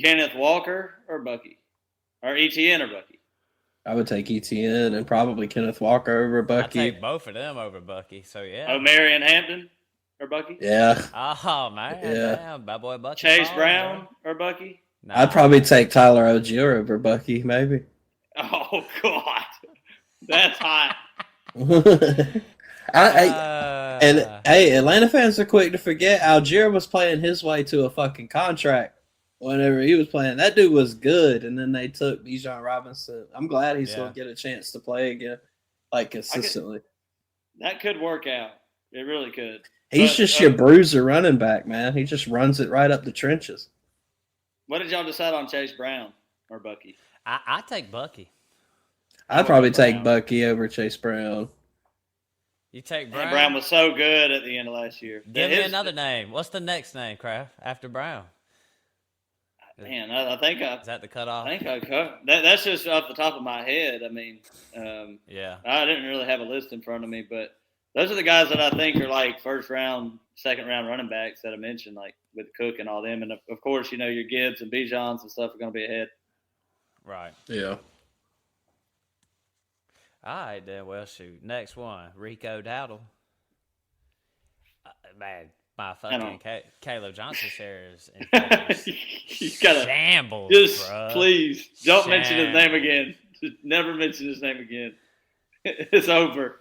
Speaker 2: Kenneth Walker or Bucky? Or ETN or Bucky?
Speaker 3: I would take ETN and probably Kenneth Walker over
Speaker 1: I
Speaker 3: Bucky.
Speaker 1: take both of them over Bucky. So yeah.
Speaker 2: Oh, Marion Hampton or Bucky?
Speaker 3: Yeah.
Speaker 1: Oh man,
Speaker 3: Yeah.
Speaker 1: damn, my boy Bucky.
Speaker 2: Chase
Speaker 1: balling,
Speaker 2: Brown
Speaker 1: bro.
Speaker 2: or Bucky?
Speaker 1: Nah,
Speaker 3: I'd probably take Tyler Ogier over Bucky, maybe.
Speaker 2: Oh God, that's hot.
Speaker 3: And hey, Atlanta fans are quick to forget Algier was playing his way to a fucking contract whenever he was playing. That dude was good, and then they took Bijan Robinson. I'm glad he's going to get a chance to play again, like consistently.
Speaker 2: That could work out. It really could.
Speaker 3: He's just your bruiser running back, man. He just runs it right up the trenches.
Speaker 2: What did y'all decide on Chase Brown or Bucky?
Speaker 1: I take Bucky.
Speaker 3: I'd probably take Bucky over Chase Brown.
Speaker 1: You take Brown?
Speaker 2: And Brown was so good at the end of last year.
Speaker 1: Give me another name. What's the next name, Kraft, after Brown?
Speaker 2: Man, I think
Speaker 1: Is that the cutoff?
Speaker 2: I think I cut. That's just off the top of my head. I mean,
Speaker 1: yeah.
Speaker 2: I didn't really have a list in front of me, but those are the guys that I think are like first round, second round running backs that I mentioned, like with Cook and all them. And of course, you know, your Gibbs and Bijans and stuff are going to be ahead.
Speaker 1: Right.
Speaker 3: Yeah.
Speaker 1: All right, then. Well, shoot. Next one, Rico Dowdle. Man, my fucking Caleb Johnson shares
Speaker 2: You gotta
Speaker 1: shambles,
Speaker 2: just
Speaker 1: bro.
Speaker 2: Please don't mention his name again. Just never mention his name again. It's over.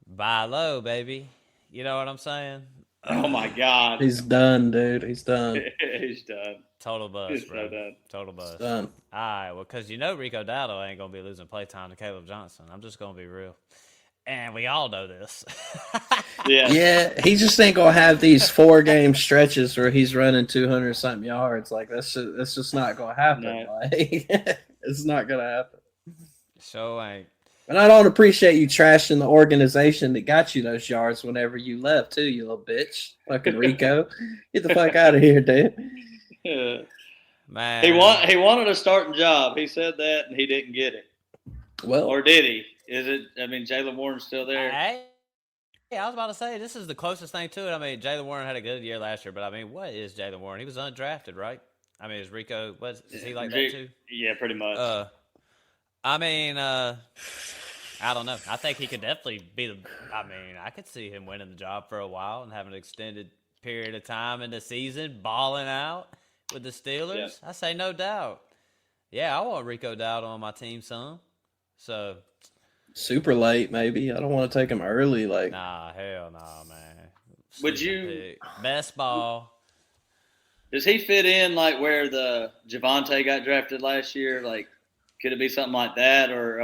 Speaker 1: Buy low, baby. You know what I'm saying?
Speaker 2: Oh my God,
Speaker 3: he's done, dude. He's done.
Speaker 2: He's done.
Speaker 1: Total bust,
Speaker 2: He's
Speaker 1: bro.
Speaker 2: so done.
Speaker 1: Total bust.
Speaker 3: He's done.
Speaker 1: All right, well, because you know Rico Dowdle ain't gonna be losing playtime to Caleb Johnson. I'm just gonna be real, and we all know this.
Speaker 3: Yeah, he just ain't gonna have these 4-game stretches where he's running 200 something yards. Like that's just not gonna happen.
Speaker 2: No.
Speaker 3: Like it's not gonna happen.
Speaker 1: So ain't.
Speaker 3: And I don't appreciate you trashing the organization that got you those yards whenever you left too, you little bitch. Fucking Rico, get the fuck out of here, dude.
Speaker 2: Yeah.
Speaker 1: Man,
Speaker 2: He wanted a starting job. He said that, and he didn't get it.
Speaker 3: Well,
Speaker 2: or did he? Is it? I mean, Jaylen Warren's still there.
Speaker 1: Hey, I was about to say this is the closest thing to it. I mean, Jaylen Warren had a good year last year, but I mean, what is Jaylen Warren? He was undrafted, right? I mean, is Rico? Is he like that too?
Speaker 2: Yeah, pretty much.
Speaker 1: I mean, I don't know. I think he could definitely be the. I mean, I could see him winning the job for a while and having an extended period of time in the season, balling out with the Steelers.
Speaker 2: Yeah.
Speaker 1: I say no doubt. Yeah, I want Rico Dowdle on my team, son. So
Speaker 3: super late, maybe. I don't want to take him early. Like,
Speaker 1: nah, hell nah, man.
Speaker 2: Would you
Speaker 1: best ball?
Speaker 2: Does he fit in like where the Javonte got drafted last year? Like, could it be something like that? Or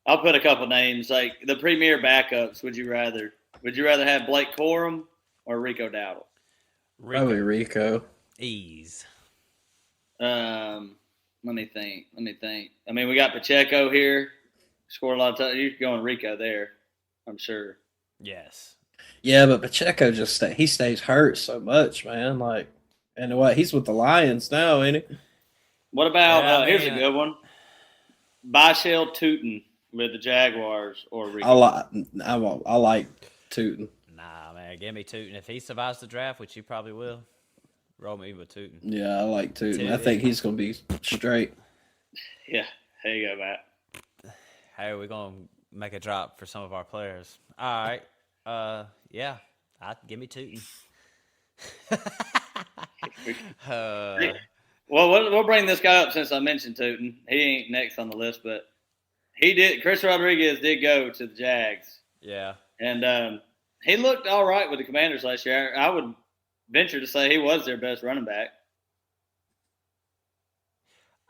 Speaker 2: I'll put a couple names like the premier backups. Would you rather have Blake Corum or Rico Dowdle?
Speaker 3: Probably Rico.
Speaker 1: Ease.
Speaker 2: Let me think. I mean, we got Pacheco here. Scored a lot of time. You're going Rico there, I'm sure.
Speaker 1: Yes.
Speaker 3: Yeah, but Pacheco just he stays hurt so much, man. Like, and what? He's with the Lions now, ain't he?
Speaker 2: What about here's a good one. Bashel Tootin with the Jaguars or Rico?
Speaker 3: I like Tootin.
Speaker 1: Nah, man, give me Tootin. If he survives the draft, which he probably will, roll me with Tootin.
Speaker 3: Yeah, I like Tootin. I think he's gonna be straight.
Speaker 2: Yeah, there you go, Matt.
Speaker 1: Hey, we're gonna make a drop for some of our players. All right. Yeah, give me Tootin.
Speaker 2: Well, we'll bring this guy up since I mentioned Tootin. He ain't next on the list, but he did. Chris Rodriguez did go to the Jags.
Speaker 1: Yeah,
Speaker 2: and he looked all right with the Commanders last year. I would venture to say he was their best running back.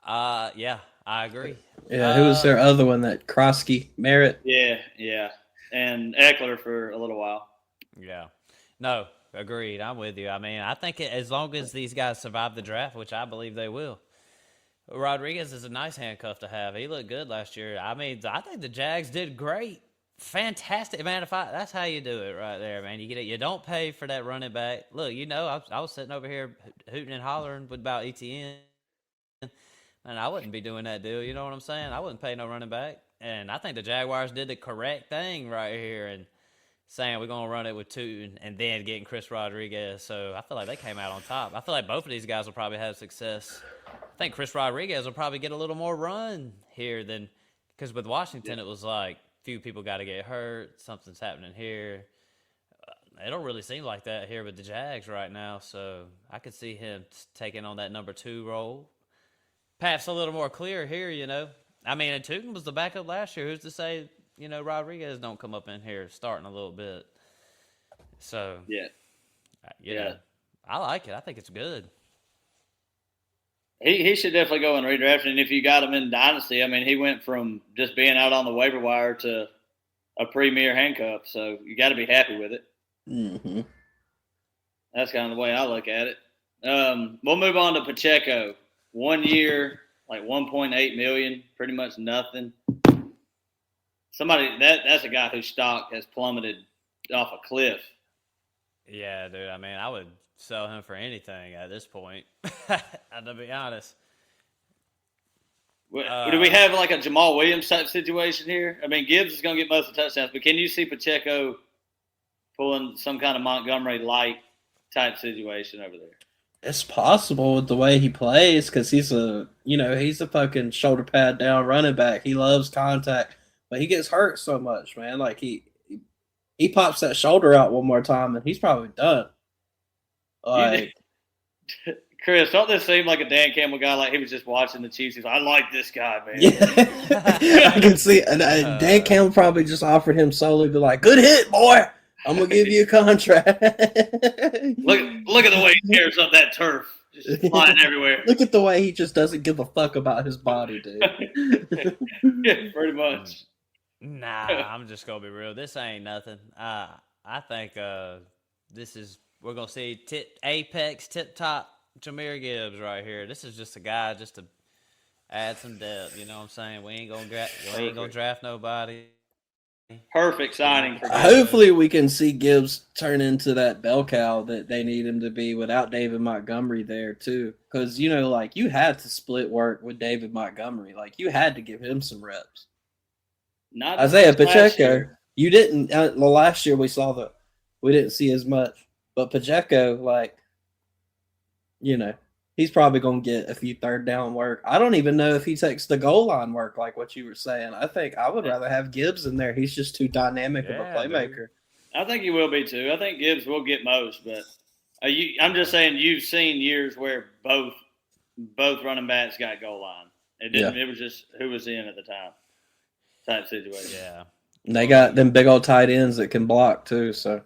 Speaker 1: Yeah, I agree.
Speaker 3: Yeah, who was their other one? That Krosky, Merritt.
Speaker 2: Yeah, and Eckler for a little while.
Speaker 1: Yeah, no, agreed. I'm with you. I mean, I think as long as these guys survive the draft, which I believe they will, Rodriguez is a nice handcuff to have. He looked good last year. I mean, I think the Jags did great. Fantastic, man. That's how you do it right there, man. You get it. You don't pay for that running back. Look, I was sitting over here hooting and hollering about ETN. And I wouldn't be doing that deal. You know what I'm saying? I wouldn't pay no running back. And I think the Jaguars did the correct thing right here and saying we're going to run it with Tootin and then getting Chris Rodriguez. So I feel like they came out on top. I feel like both of these guys will probably have success think Chris Rodriguez will probably get a little more run here than because with Washington it was like few people got to get hurt, something's happening here. It don't really seem like that here with the Jags right now, so I could see him taking on that number 2 role. Path's a little more clear here, you know. I mean, and Tootin was the backup last year. Who's to say, you know, Rodriguez don't come up in here starting a little bit? So yeah, I like it. I think it's good.
Speaker 2: He should definitely go in redraft. And if you got him in Dynasty, I mean, he went from just being out on the waiver wire to a premier handcuff. So you got to be happy with it.
Speaker 3: Mm-hmm.
Speaker 2: That's kind of the way I look at it. We'll move on to Pacheco. 1 year, like $1.8 million, pretty much nothing. That's a guy whose stock has plummeted off a cliff.
Speaker 1: Yeah, dude. I mean, I would sell him for anything at this point. To be honest.
Speaker 2: Do we have like a Jamal Williams type situation here? I mean, Gibbs is going to get most of the touchdowns, but can you see Pacheco pulling some kind of Montgomery light type situation over there?
Speaker 3: It's possible with the way he plays because he's a fucking shoulder pad down running back. He loves contact, but he gets hurt so much, man. Like he pops that shoulder out one more time and he's probably done. Like,
Speaker 2: Chris, don't this seem like a Dan Campbell guy? Like he was just watching the Chiefs. He's like, I like this guy, man.
Speaker 3: Yeah, I can see. And Dan Campbell probably just offered him solely to like, good hit, boy. I'm gonna give you a contract.
Speaker 2: Look at the way he tears up that turf, just flying everywhere.
Speaker 3: Look at the way he just doesn't give a fuck about his body, dude.
Speaker 2: Yeah, pretty much.
Speaker 1: Nah, I'm just gonna be real. This ain't nothing. I think we're gonna see apex tip top Jahmyr Gibbs right here. This is just a guy just to add some depth. You know what I'm saying? We ain't gonna draft nobody.
Speaker 2: Perfect signing for Gibbs.
Speaker 3: Hopefully we can see Gibbs turn into that bell cow that they need him to be without David Montgomery there too. Because, you know, like you had to split work with David Montgomery. Like you had to give him some reps.
Speaker 2: Not
Speaker 3: Isaiah Pacheco, you didn't. Last year we didn't see as much. But Pacheco, like, you know, he's probably going to get a few third down work. I don't even know if he takes the goal line work like what you were saying. I think I would rather have Gibbs in there. He's just too dynamic of a playmaker.
Speaker 2: Dude. I think he will be too. I think Gibbs will get most, but I'm just saying you've seen years where both running backs got goal line. It was just who was in at the time type situation.
Speaker 1: Yeah.
Speaker 3: And they got them big old tight ends that can block too. So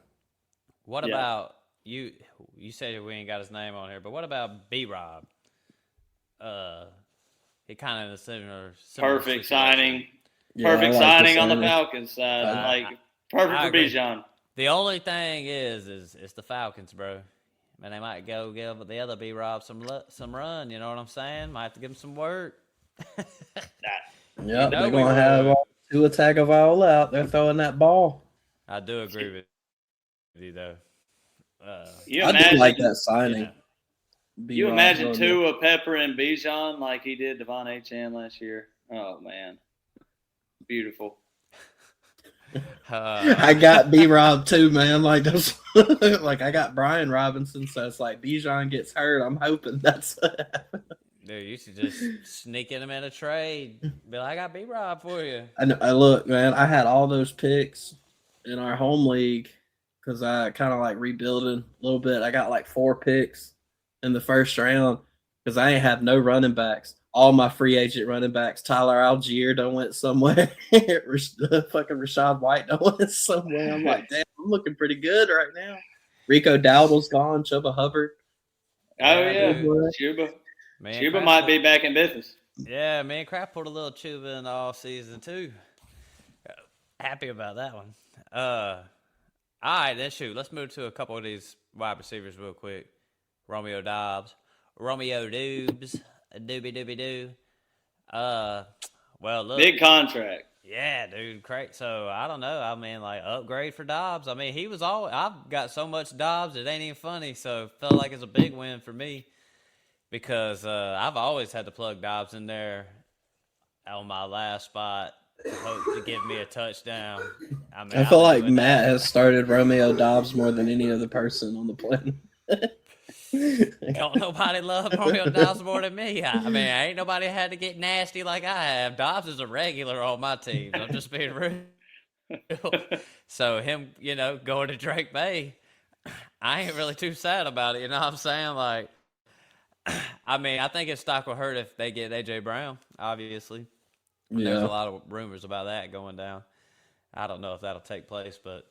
Speaker 1: what about you? You said we ain't got his name on here, but what about B-Rob? He kind of in a similar
Speaker 2: perfect
Speaker 1: situation.
Speaker 2: signing.
Speaker 3: Yeah,
Speaker 2: perfect signing on the Falcons side. Perfect for Bijan.
Speaker 1: The only thing is it's the Falcons, bro. Man, they might go give the other B-Rob some run. You know what I'm saying? Might have to give him some work.
Speaker 3: Yeah, they're gonna have Tua Tagovailoa out there throwing that ball.
Speaker 1: I do agree with you though.
Speaker 3: I do like that signing.
Speaker 2: Yeah. You imagine Tua peppering Bijan like he did Devon Achane last year. Oh man, beautiful.
Speaker 3: I got B-Rob too, man. Like that's like I got Brian Robinson, so it's like Bijan gets hurt. I'm hoping that's.
Speaker 1: Dude, you should just sneak him in a trade. Be like, I got B-Rob for you.
Speaker 3: I look, man. I had all those picks in our home league. Because I kind of like rebuilding a little bit. I got like 4 picks in the first round because I ain't have no running backs. All my free agent running backs, Tyler Algier done went somewhere. Fucking Rashad White done went somewhere. I'm like, damn, I'm looking pretty good right now. Rico Dowdle's gone. Chuba Hubbard.
Speaker 2: Oh, yeah. Chuba. Chuba might be back in business.
Speaker 1: Yeah, me and Kraft pulled a little Chuba in the offseason, too. Happy about that one. All right, then shoot. Let's move to a couple of these wide receivers real quick. Romeo Doubs. Romeo Doobs. Doobie-doobie-doo. Well, look.
Speaker 2: Big contract.
Speaker 1: Yeah, dude. Great. So, I don't know. I mean, like, upgrade for Dobbs. I mean, I've got so much Dobbs, it ain't even funny. So, felt like it's a big win for me because I've always had to plug Dobbs in there on my last spot. Hope to give me a touchdown. I
Speaker 3: feel like Matt has started Romeo Doubs more than any other person on the planet.
Speaker 1: Don't nobody love Romeo Dobbs more than me. I mean, ain't nobody had to get nasty like I have. Dobbs is a regular on my teams. I'm just being real. So him, going to Drake May, I ain't really too sad about it. You know what I'm saying? Like, I mean, I think his stock will hurt if they get A.J. Brown, obviously. And there's a lot of rumors about that going down. I don't know if that'll take place, but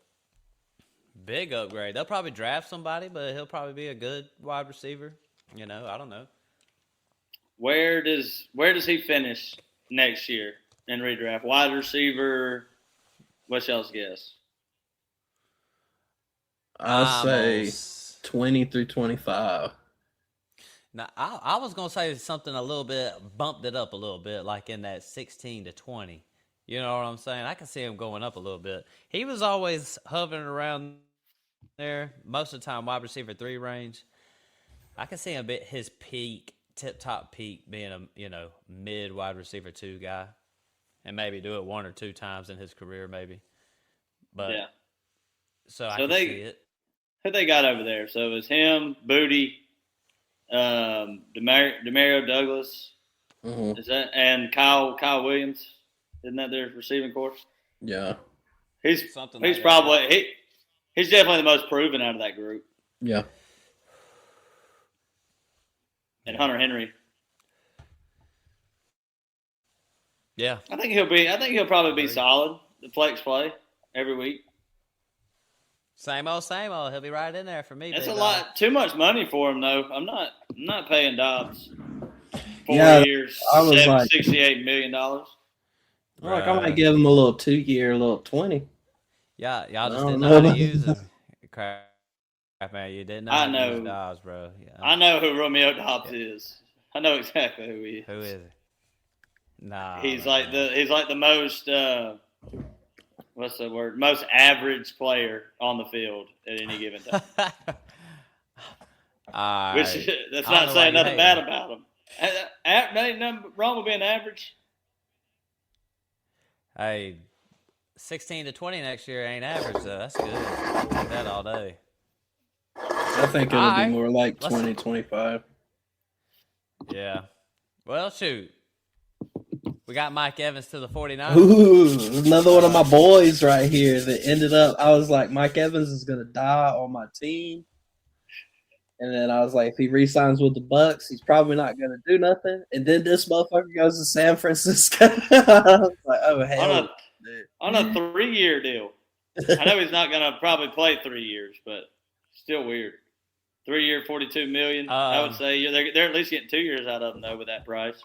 Speaker 1: big upgrade. They'll probably draft somebody, but he'll probably be a good wide receiver. I don't know.
Speaker 2: Where does he finish next year in redraft? Wide receiver, what's y'all's guess?
Speaker 3: I'll say 20 through 25.
Speaker 1: Now, I was going to say something a little bit, bumped it up a little bit, like in that 16 to 20. You know what I'm saying? I can see him going up a little bit. He was always hovering around there, most of the time wide receiver 3 range. I can see his peak, tip-top peak being a, mid wide receiver 2 guy. And maybe do it 1 or 2 times in his career, maybe. But
Speaker 2: yeah.
Speaker 1: So I can see it.
Speaker 2: Who they got over there? So it was him, Booty, Demario Douglas, is that, and Kyle Williams? Isn't that their receiving corps?
Speaker 3: Yeah,
Speaker 2: he's definitely the most proven out of that group.
Speaker 3: Yeah,
Speaker 2: and Hunter Henry.
Speaker 1: Yeah,
Speaker 2: I think he'll probably be solid. The flex play every week.
Speaker 1: Same old. He'll be right in there for me.
Speaker 2: That's a lot. Too much money for him, though. I'm not paying Dobbs 4 years,
Speaker 3: I was like
Speaker 2: $68 million.
Speaker 3: Like I might give him a little 2-year, a little 20.
Speaker 1: Yeah, y'all just didn't know how to use him. Crap, man, you didn't know how to use Dobbs, bro. Yeah.
Speaker 2: I know who Romeo Dobbs is. I know exactly who he is.
Speaker 1: Who is it? Nah,
Speaker 2: he's like the most. What's the word? Most average player on the field at any given time. That's not saying nothing bad about him. Ain't nothing wrong with being average.
Speaker 1: Hey, 16 to 20 next year ain't average though. That's good. I'll take that all day.
Speaker 3: I think it'll be more like 20, 25.
Speaker 1: Yeah. Well, shoot. We got Mike Evans to the 49ers.
Speaker 3: Ooh, another one of my boys right here that ended up, I was like, Mike Evans is going to die on my team. And then I was like, if he re-signs with the Bucks, he's probably not going to do nothing. And then this motherfucker goes to San Francisco. I was like, oh, hell.
Speaker 2: On a 3-year deal. I know he's not going to probably play 3 years, but still weird. 3-year, $42 million. I would say they're at least getting 2 years out of him, though, with that price.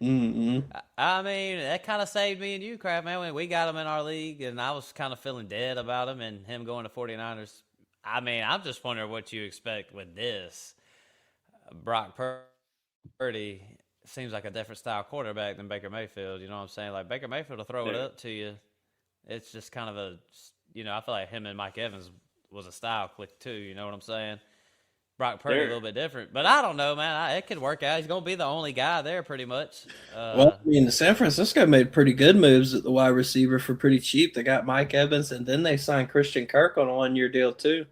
Speaker 3: Mm-hmm.
Speaker 1: I mean, that kind of saved me and you, Crap, man. When we got him in our league, and I was kind of feeling dead about him and him going to 49ers. I mean, I'm just wondering what you expect with this. Brock Purdy seems like a different style quarterback than Baker Mayfield. You know what I'm saying? Like, Baker Mayfield will throw it up to you. It's just kind of a, I feel like him and Mike Evans was a style click too. You know what I'm saying? Brock Purdy a little bit different. But I don't know, man. It could work out. He's going to be the only guy there pretty much.
Speaker 3: Well, I mean, San Francisco made pretty good moves at the wide receiver for pretty cheap. They got Mike Evans, and then they signed Christian Kirk on a 1-year deal too.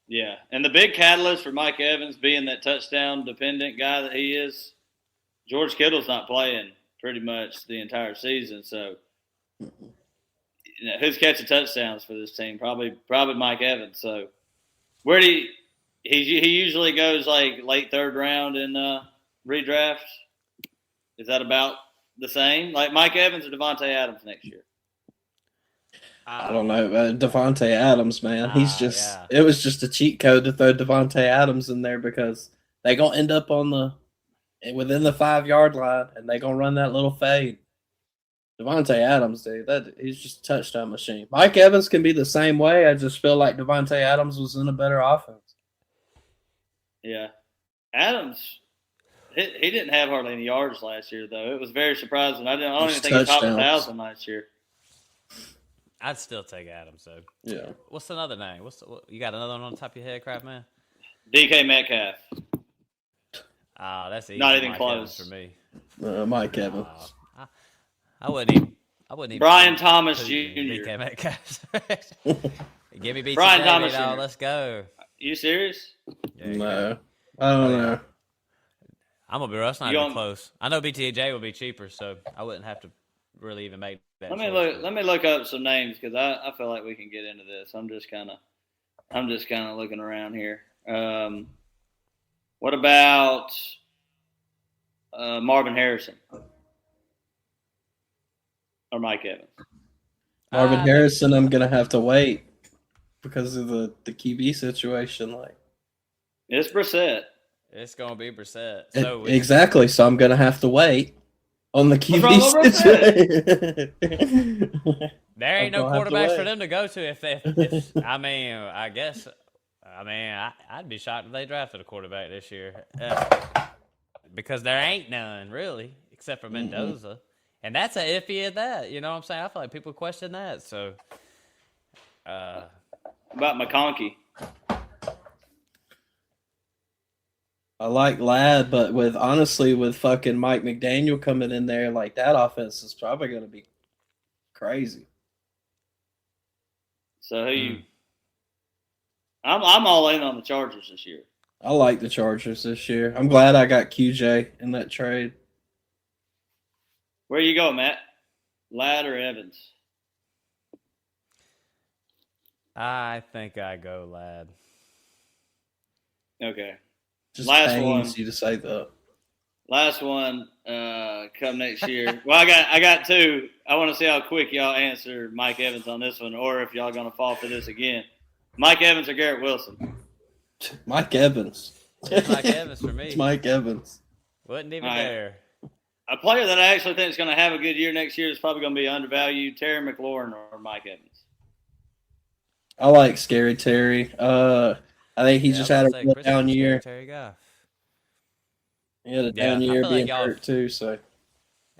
Speaker 2: Yeah, and the big catalyst for Mike Evans being that touchdown-dependent guy that he is, George Kittle's not playing pretty much the entire season. So, who's catching touchdowns for this team? Probably Mike Evans. So, where do he usually goes like late 3rd round in redrafts? Is that about the same? Like Mike Evans or Devontae Adams next year?
Speaker 3: I don't know. Devontae Adams, man. He's just – It was just a cheat code to throw Devontae Adams in there because they're going to end up within the 5-yard line, and they're going to run that little fade. Devontae Adams, dude, he's just a touchdown machine. Mike Evans can be the same way. I just feel like Devontae Adams was in a better offense.
Speaker 2: Yeah. Adams, he didn't have hardly any yards last year, though. It was very surprising. I don't even think he topped 1,000 last year.
Speaker 1: I'd still take Adams, though.
Speaker 3: Yeah.
Speaker 1: What's another name? You got another one on the top of your head, Crap Man?
Speaker 2: DK Metcalf.
Speaker 1: That's easy.
Speaker 2: Not even
Speaker 1: Mike
Speaker 2: close
Speaker 1: Evans for me.
Speaker 3: Mike Evans.
Speaker 1: I wouldn't even.
Speaker 2: Brian Thomas Jr.
Speaker 1: DK Metcalf. Give me BT
Speaker 2: Brian
Speaker 1: Thomas
Speaker 2: Jr.
Speaker 1: Let's go.
Speaker 2: You serious?
Speaker 1: Yeah, you
Speaker 3: No,
Speaker 1: got-
Speaker 3: I don't
Speaker 1: Oh, yeah.
Speaker 3: know.
Speaker 1: I'm gonna be real. It's not
Speaker 2: You
Speaker 1: even
Speaker 2: on-
Speaker 1: close. I know BTJ will be cheaper, so I wouldn't have to really even make that
Speaker 2: Let me
Speaker 1: choice.
Speaker 2: look. Let me look up some names because I feel like we can get into this. I'm just kind of looking around here. What about Marvin Harrison or Mike Evans?
Speaker 3: Marvin
Speaker 1: I
Speaker 3: Harrison, I'm gonna have to wait because of the QB situation. Like
Speaker 2: It's Brissett.
Speaker 1: It's gonna be Brissett. So we,
Speaker 3: exactly, so I'm gonna have to wait on the
Speaker 2: What's wrong
Speaker 3: QB
Speaker 2: with
Speaker 3: situation.
Speaker 1: there ain't
Speaker 3: I'm
Speaker 1: no
Speaker 3: gonna have to
Speaker 1: quarterbacks for
Speaker 3: wait.
Speaker 1: them to go to. If I mean, I guess, I'd be shocked if they drafted a quarterback this year, because there ain't none really, except for Mendoza, and that's a iffy at that. You know what I'm saying? I feel like people question that. So,
Speaker 2: About McConkey.
Speaker 3: I like Ladd, but with fucking Mike McDaniel coming in there, like that offense is probably gonna be crazy.
Speaker 2: So who you? I'm all in on the Chargers this year.
Speaker 3: I like the Chargers this year. I'm glad I got QJ in that trade.
Speaker 2: Where you go, Matt? Ladd or Evans?
Speaker 1: I think I go Ladd.
Speaker 2: Okay.
Speaker 3: Just
Speaker 2: Last
Speaker 3: pains
Speaker 2: one.
Speaker 3: you to say that.
Speaker 2: Last one, come next year. Well, I got two. I want to see how quick y'all answer Mike Evans on this one, or if y'all gonna fall for this again. Mike Evans or Garrett Wilson?
Speaker 3: Mike Evans.
Speaker 1: It's Mike Evans for me.
Speaker 3: It's Mike Evans.
Speaker 1: Wasn't even
Speaker 2: All right.
Speaker 1: there.
Speaker 2: A player that I actually think is going to have a good year next year is probably going to be undervalued: Terry McLaurin or Mike Evans.
Speaker 3: I like Scary Terry. I think he just had a real down year.
Speaker 1: Terry guy.
Speaker 3: He had a down
Speaker 1: I
Speaker 3: year
Speaker 1: feel like
Speaker 3: being
Speaker 1: y'all-
Speaker 3: hurt too. So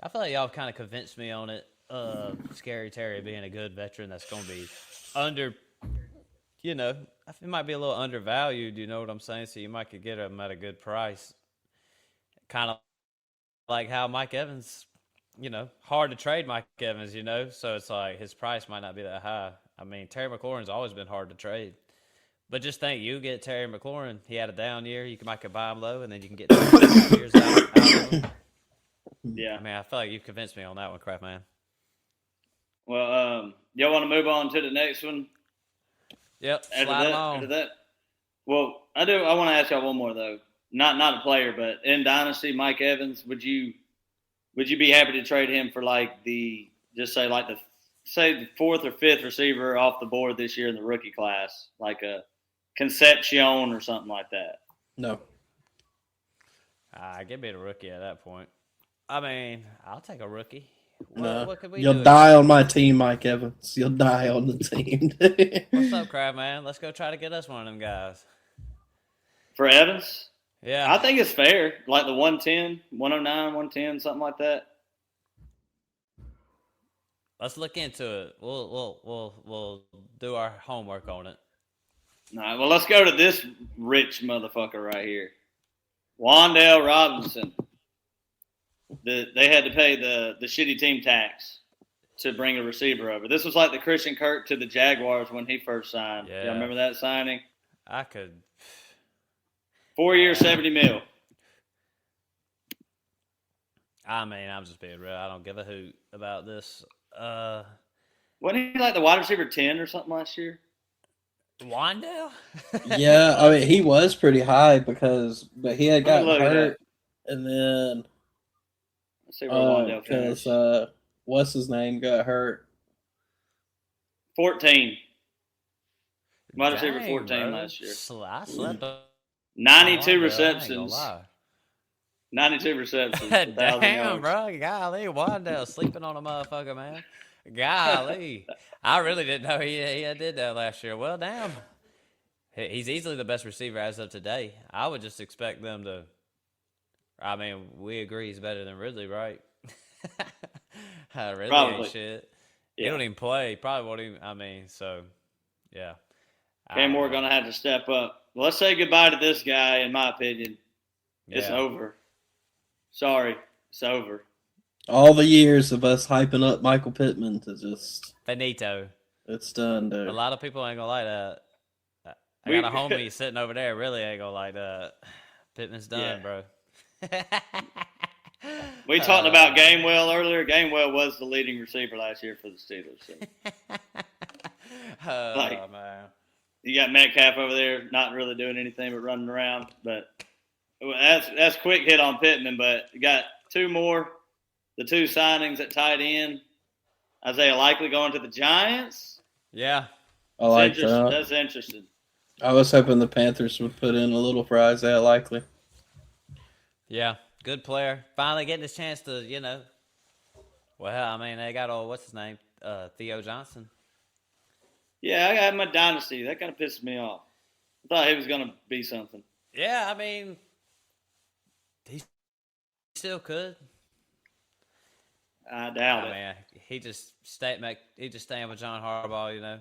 Speaker 1: I feel like y'all kind of convinced me on it. Scary Terry being a good veteran that's going to be under, it might be a little undervalued, you know what I'm saying? So you might could get him at a good price. Kind of like how Mike Evans, hard to trade Mike Evans, so it's like his price might not be that high. I mean, Terry McLaurin's always been hard to trade. But just think, you get Terry McLaurin, he had a down year, might could buy him low, and then you can get 2 years out of him.
Speaker 2: Yeah.
Speaker 1: I mean, I feel like you've convinced me on that one, Craft Man.
Speaker 2: Well, y'all want to move on to the next one?
Speaker 1: Yep, slide along.
Speaker 2: After that. Well, I do. I want to ask y'all one more though. Not a player, but in Dynasty, Mike Evans. Would you be happy to trade him for like the fourth or fifth receiver off the board this year in the rookie class, like a Concepcion or something like that?
Speaker 3: no.
Speaker 1: Give me the rookie at that point. I mean, I'll take a rookie. What could we
Speaker 3: You'll
Speaker 1: do?
Speaker 3: die on my team, Mike Evans. You'll die on the team.
Speaker 1: What's up, Crab Man? Let's go try to get us one of them guys.
Speaker 2: For Evans?
Speaker 1: Yeah.
Speaker 2: I think it's fair. Like the 110, 109, 110, something like that.
Speaker 1: Let's look into it. We'll do our homework on it.
Speaker 2: All right, well, let's go to this rich motherfucker right here. Wan'Dale Robinson. They had to pay the shitty team tax to bring a receiver over. This was like the Christian Kirk to the Jaguars when he first signed.
Speaker 1: Yeah.
Speaker 2: Y'all remember that signing?
Speaker 1: I could.
Speaker 2: 4 years, $70 million.
Speaker 1: I mean, I'm just being real. I don't give a hoot about this.
Speaker 2: Wasn't he like the wide receiver 10 or something last year?
Speaker 1: Wandale?
Speaker 3: Yeah, I mean he was pretty high but he had gotten
Speaker 2: Let me look it
Speaker 3: hurt, and then
Speaker 2: Let's see where Wan'Dale
Speaker 3: because
Speaker 2: finished.
Speaker 3: what's his name got hurt.
Speaker 2: 14. Wide receiver
Speaker 1: Dang,
Speaker 2: 14
Speaker 1: bro.
Speaker 2: last year.
Speaker 1: I slept on
Speaker 2: 92
Speaker 1: Wandale, I ain't
Speaker 2: receptions.
Speaker 1: gonna lie.
Speaker 2: 92 receptions. 1,000
Speaker 1: Damn,
Speaker 2: yards.
Speaker 1: bro. Golly, Wandale sleeping on a motherfucker, man. Golly. I really didn't know he did that last year. Well, damn. He's easily the best receiver as of today. I would just expect them to. I mean, we agree he's better than Ridley, right? Ridley
Speaker 2: Probably.
Speaker 1: ain't shit.
Speaker 2: Yeah.
Speaker 1: He don't even play. He probably won't even. I mean, so, yeah.
Speaker 2: Cam Moore going to have to step up. Well, let's say goodbye to this guy, in my opinion. It's
Speaker 1: Yeah.
Speaker 2: over. Sorry. It's over.
Speaker 3: All the years of us hyping up Michael Pittman to just
Speaker 1: Benito.
Speaker 3: it's done, dude.
Speaker 1: A lot of people ain't gonna like that. I got a homie sitting over there. Really ain't gonna like that. Pittman's done, bro.
Speaker 2: We talked about Gamewell earlier. Gamewell was the leading receiver last year for the Steelers. So.
Speaker 1: Man.
Speaker 2: You got Metcalf over there not really doing anything but running around. But that's quick hit on Pittman. But you got two more. The two signings at tight end. Isaiah Likely going to the Giants.
Speaker 1: Yeah.
Speaker 3: I like that.
Speaker 2: That's interesting.
Speaker 3: I was hoping the Panthers would put in a little for Isaiah Likely.
Speaker 1: Yeah, good player. Finally getting his chance to, well, I mean, they got what's his name? Theo Johnson.
Speaker 2: Yeah, I got him a dynasty. That kind of pisses me off. I thought he was going to be something.
Speaker 1: Yeah, I mean, he still could.
Speaker 2: I doubt it.
Speaker 1: Man, he just staying with John Harbaugh,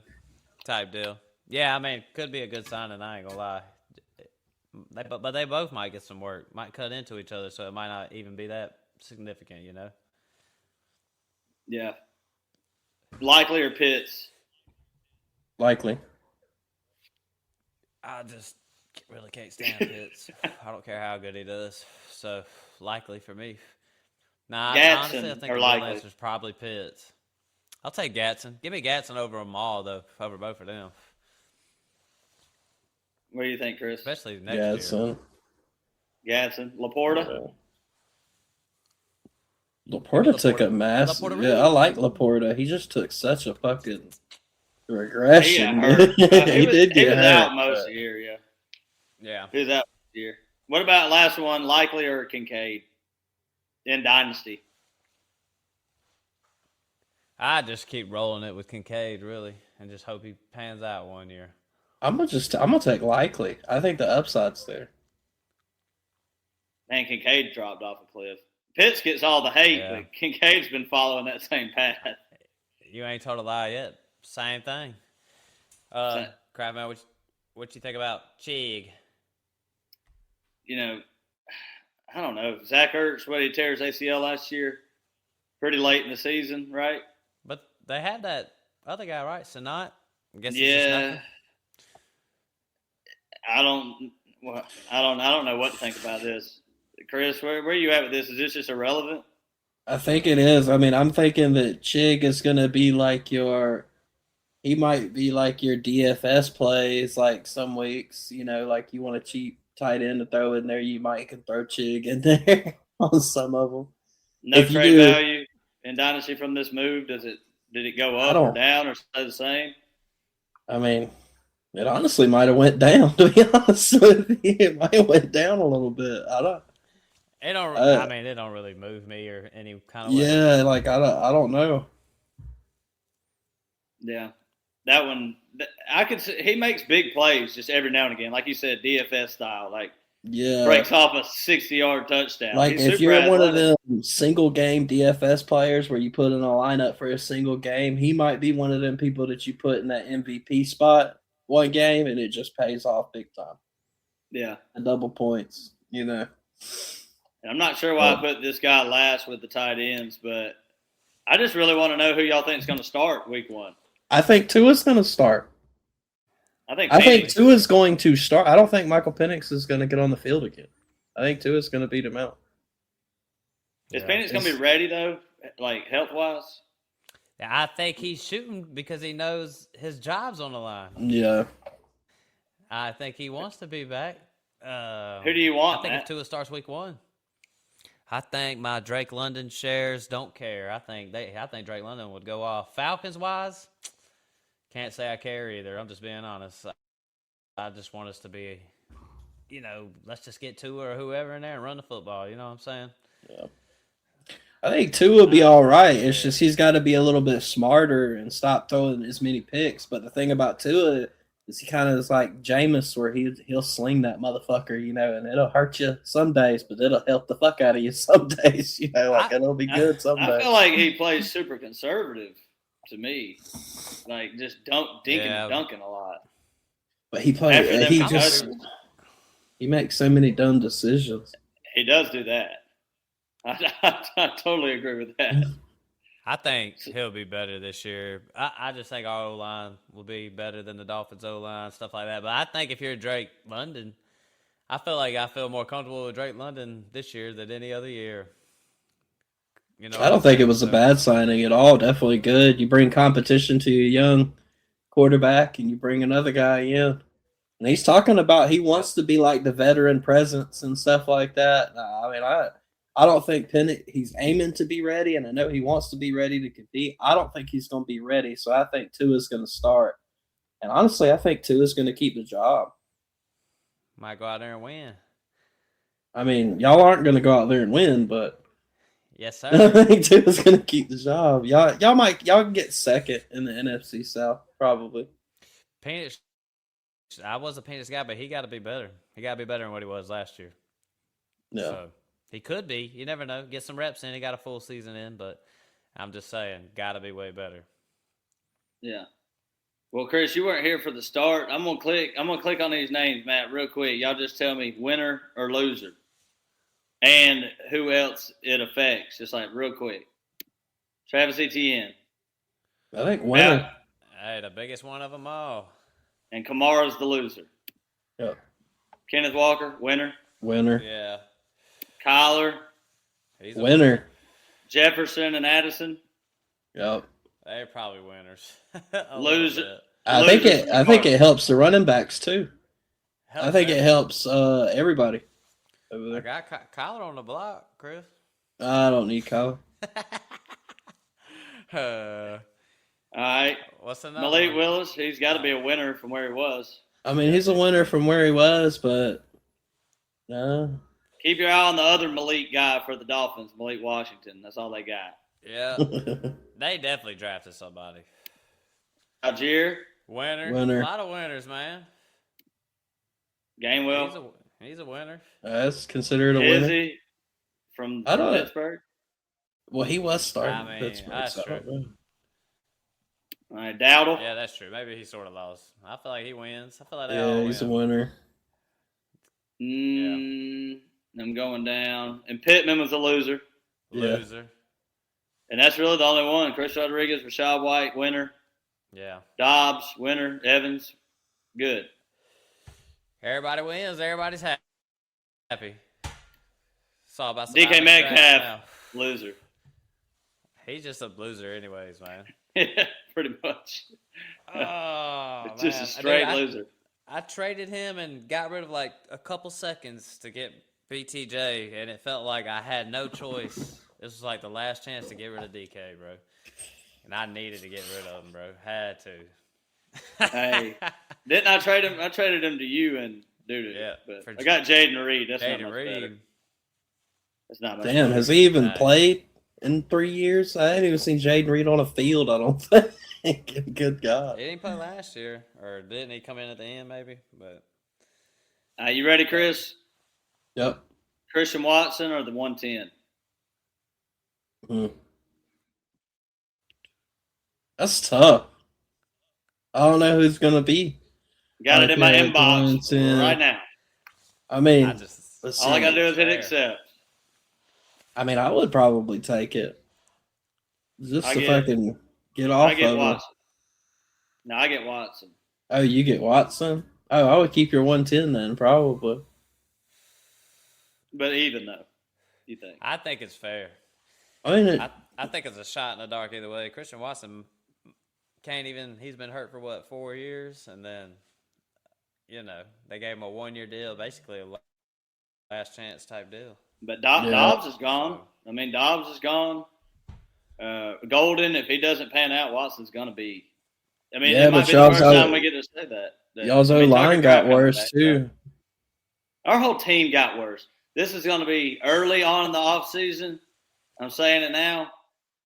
Speaker 1: type deal. Yeah, I mean, could be a good signing. I ain't gonna lie. But they both might get some work. Might cut into each other, so it might not even be that significant,
Speaker 2: Yeah. Likely or Pitts?
Speaker 3: Likely.
Speaker 1: I just really can't stand Pitts. I don't care how good he does. So, Likely for me. Nah, honestly, I think the real answer is probably Pitts. I'll take Gatson. Give me Gatson over them all, though, over both of them.
Speaker 2: What do you think, Chris?
Speaker 1: Especially next year.
Speaker 2: Gatson. Laporta?
Speaker 3: Laporta took a massive. Yeah, I like Laporta. He just took such a fucking regression.
Speaker 2: He
Speaker 3: did get hurt.
Speaker 2: Out most of the year, yeah.
Speaker 1: Yeah.
Speaker 2: He was out most of the year. What about last one, Likely or Kincaid in Dynasty?
Speaker 1: I just keep rolling it with Kincaid, really, and just hope he pans out one year.
Speaker 3: I'm gonna take Likely. I think the upside's there.
Speaker 2: Man, Kincaid dropped off a cliff. Pitts gets all the hate, but Kincaid's been following that same path.
Speaker 1: You ain't told a lie yet. Same thing. Crabman, what you think about Chig?
Speaker 2: I don't know. Zach Ertz, he tear his ACL last year, pretty late in the season, right?
Speaker 1: But they had that other guy, right? Sanat? I guess
Speaker 2: yeah. I don't know what to think about this. Chris, where are you at with this? Is this just irrelevant?
Speaker 3: I think it is. I mean, I'm thinking that Chig is going to be he might be like your DFS plays, like some weeks, like you want a cheap tight end to throw in there, you might can throw Chig in there on some of them.
Speaker 2: No trade value in Dynasty from this move? Did it go up or down or stay the same?
Speaker 3: I mean, it honestly might have went down, to be honest with you. It might have went down a little bit.
Speaker 1: It don't really move me or any kind of way.
Speaker 3: Yeah, I don't know.
Speaker 2: Yeah. That one, I could see, he makes big plays just every now and again. Like you said, DFS style. Breaks off a 60-yard touchdown.
Speaker 3: Like, if you're one of them single-game DFS players where you put in a lineup for a single game, he might be one of them people that you put in that MVP spot one game, and it just pays off big time.
Speaker 2: Yeah.
Speaker 3: And double points,
Speaker 2: And I'm not sure why I put this guy last with the tight ends, but I just really want to know who y'all think is going to start week 1.
Speaker 3: I think Tua's going to start.
Speaker 2: I think
Speaker 3: Tua's going to start. I don't think Michael Penix is going to get on the field again. I think Tua's going to beat him out.
Speaker 2: Is Penix going to be ready, though, health-wise?
Speaker 1: I think he's shooting because he knows his job's on the line.
Speaker 3: Yeah.
Speaker 1: I think he wants to be back.
Speaker 2: Who do you want,
Speaker 1: I think if Tua starts week 1. I think my Drake London shares don't care. I think Drake London would go off. Falcons-wise, can't say I care either. I'm just being honest. I just want us to be, let's just get Tua or whoever in there and run the football. You know what I'm saying?
Speaker 3: Yeah. I think Tua will be all right. It's just he's got to be a little bit smarter and stop throwing as many picks. But the thing about Tua is he kind of is like Jameis, where he'll sling that motherfucker, and it'll hurt you some days, but it'll help the fuck out of you some days. It'll be good some days.
Speaker 2: I feel like he plays super conservative to me, just dinking and dunking a lot.
Speaker 3: But he makes so many dumb decisions.
Speaker 2: He does do that. I totally agree with that.
Speaker 1: I think he'll be better this year. I just think our O-line will be better than the Dolphins' O-line, stuff like that. But I think if you're Drake London, I feel more comfortable with Drake London this year than any other year. You know,
Speaker 3: I don't think it was a bad signing at all. Definitely good. You bring competition to your young quarterback, and you bring another guy in. And he's talking about he wants to be like the veteran presence and stuff like that. I mean, I don't think he's aiming to be ready, and I know he wants to be ready to compete. I don't think he's going to be ready, so I think Tua's going to start. And honestly, I think Tua's going to keep the job.
Speaker 1: Might go out there and win.
Speaker 3: I mean, y'all aren't going to go out there and win, but
Speaker 1: yes, sir.
Speaker 3: I think Tua's going to keep the job. Y'all can get second in the NFC South probably.
Speaker 1: Penix, I was a Penix guy, but he got to be better. He got to be better than what he was last year.
Speaker 3: Yeah.
Speaker 1: So he could be. You never know. Get some reps in. He got a full season in, but I'm just saying, got to be way better.
Speaker 2: Yeah. Well, Chris, you weren't here for the start. I'm gonna click on these names, Matt, real quick. Y'all just tell me winner or loser, and who else it affects. Just like real quick. Travis Etienne.
Speaker 3: I think winner.
Speaker 1: Hey, the biggest one of them all.
Speaker 2: And Kamara's the loser.
Speaker 3: Yep.
Speaker 2: Kenneth Walker, winner.
Speaker 3: Winner.
Speaker 1: Yeah.
Speaker 2: Kyler.
Speaker 1: He's
Speaker 3: winner.
Speaker 2: Jefferson and Addison.
Speaker 3: Yep.
Speaker 1: They're probably winners.
Speaker 2: Loser.
Speaker 3: I think it helps the running backs too. I think it helps everybody over there.
Speaker 1: I got Kyler on the block, Chris.
Speaker 3: I don't need Kyler.
Speaker 2: All right.
Speaker 1: What's the number?
Speaker 2: Malik Willis, he's got to be a winner from where he was.
Speaker 3: I mean, he's a winner from where he was, but no.
Speaker 2: Keep your eye on the other Malik guy for the Dolphins, Malik Washington. That's all they got.
Speaker 1: Yeah. They definitely drafted somebody.
Speaker 2: Algier.
Speaker 1: Winner.
Speaker 3: Winner.
Speaker 1: A lot of winners, man.
Speaker 2: Gainwell.
Speaker 1: He's a winner.
Speaker 3: That's considered a winner.
Speaker 2: Izzy from
Speaker 3: I don't know.
Speaker 2: Pittsburgh.
Speaker 3: Well, he was starting
Speaker 1: I mean,
Speaker 3: Pittsburgh.
Speaker 1: that's
Speaker 3: So I
Speaker 1: true.
Speaker 3: don't know.
Speaker 2: All right, Dowdle.
Speaker 1: Yeah, that's true. Maybe he sort of lost. I feel like he wins. I feel like they all
Speaker 3: Yeah, he's a
Speaker 1: win.
Speaker 3: winner.
Speaker 2: I'm going down. And Pittman was a loser.
Speaker 3: Yeah.
Speaker 1: Loser.
Speaker 2: And that's really the only one. Chris Rodriguez, Rashad White, winner.
Speaker 1: Yeah.
Speaker 2: Dobbs, winner. Evans, good.
Speaker 1: Everybody wins. Everybody's happy. It's all about
Speaker 2: DK
Speaker 1: surviving
Speaker 2: Metcalf,
Speaker 1: draft now.
Speaker 2: loser.
Speaker 1: He's just a loser anyways, man.
Speaker 2: Yeah, pretty much.
Speaker 1: Oh,
Speaker 2: It's just a
Speaker 1: man.
Speaker 2: straight
Speaker 1: Dude,
Speaker 2: loser.
Speaker 1: I traded him and got rid of like a couple seconds to get BTJ, and it felt like I had no choice. This was like the last chance to get rid of DK, bro. And I needed to get rid of him, bro. Had to.
Speaker 2: Hey, didn't I trade him? I traded him to you and Duda.
Speaker 1: Yeah,
Speaker 2: But I got Jaden Reed. That's not
Speaker 1: Jaden
Speaker 2: much
Speaker 1: Reed.
Speaker 2: better. That's not much
Speaker 3: Damn,
Speaker 2: better.
Speaker 3: has he even
Speaker 1: Nice.
Speaker 3: played in 3 years? I haven't even seen Jaden Reed on a field, I don't think. Good God.
Speaker 1: He didn't play last year, or didn't he come in at the end maybe? But
Speaker 2: You ready, Chris?
Speaker 3: Yep.
Speaker 2: Christian Watson or the 110?
Speaker 3: That's tough. I don't know who's going to be.
Speaker 2: Got it in my
Speaker 3: Okay,
Speaker 2: inbox
Speaker 3: 110.
Speaker 2: right now.
Speaker 3: I mean,
Speaker 1: let's
Speaker 2: All I got to do is hit
Speaker 1: Fair.
Speaker 2: accept.
Speaker 3: I mean, I would probably take it. Just if I can get off
Speaker 2: I get
Speaker 3: of it.
Speaker 2: Watson. No, I get Watson.
Speaker 3: Oh, you get Watson? Oh, I would keep your 110 then, probably.
Speaker 2: But even though, you think?
Speaker 1: I think it's fair.
Speaker 3: I mean,
Speaker 1: I think it's a shot in the dark either way. Christian Watson can't even. He's been hurt for what, 4 years, and then they gave him a 1-year deal, basically a last chance type deal.
Speaker 2: But Dobbs is gone. I mean, Dobbs is gone. Golden, if he doesn't pan out, Watson's going to be. I mean,
Speaker 3: Yeah,
Speaker 2: it might
Speaker 3: but
Speaker 2: be the
Speaker 3: y'all's
Speaker 2: first time we get to say that.
Speaker 3: y'all's
Speaker 2: I mean,
Speaker 3: O-line
Speaker 2: Tucker
Speaker 3: got
Speaker 2: Craft
Speaker 3: worse,
Speaker 2: back,
Speaker 3: too.
Speaker 2: Our whole team got worse. This is going to be early on in the offseason. I'm saying it now.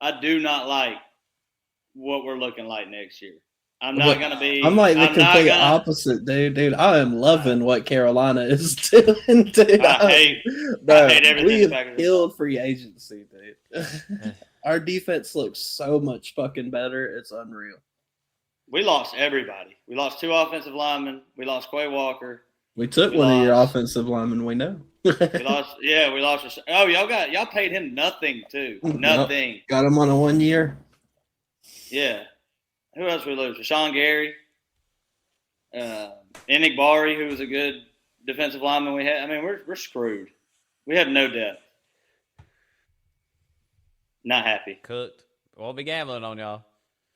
Speaker 2: I do not like what we're looking like next year. I'm not going to be.
Speaker 3: I'm like the
Speaker 2: I'm not
Speaker 3: complete
Speaker 2: gonna-
Speaker 3: opposite, dude. Dude, I am loving what Carolina is doing, dude.
Speaker 2: I hate everything
Speaker 3: we
Speaker 2: back
Speaker 3: have
Speaker 2: in the
Speaker 3: killed free agency, dude. Our defense looks so much fucking better. It's unreal.
Speaker 2: We lost everybody. We lost 2 offensive linemen. We lost Quay Walker.
Speaker 3: We took
Speaker 2: We
Speaker 3: one of your
Speaker 2: lost.
Speaker 3: offensive linemen, we know.
Speaker 2: We lost. Yeah, we lost. Oh, y'all paid him nothing too. Nothing.
Speaker 3: Nope. Got him on a 1 year.
Speaker 2: Yeah. Who else we lose? Rashawn Gary, Enig Bari, who was a good defensive lineman we had. I mean, we're screwed. We have no depth. Not happy.
Speaker 1: Cooked. Won't be gambling on y'all.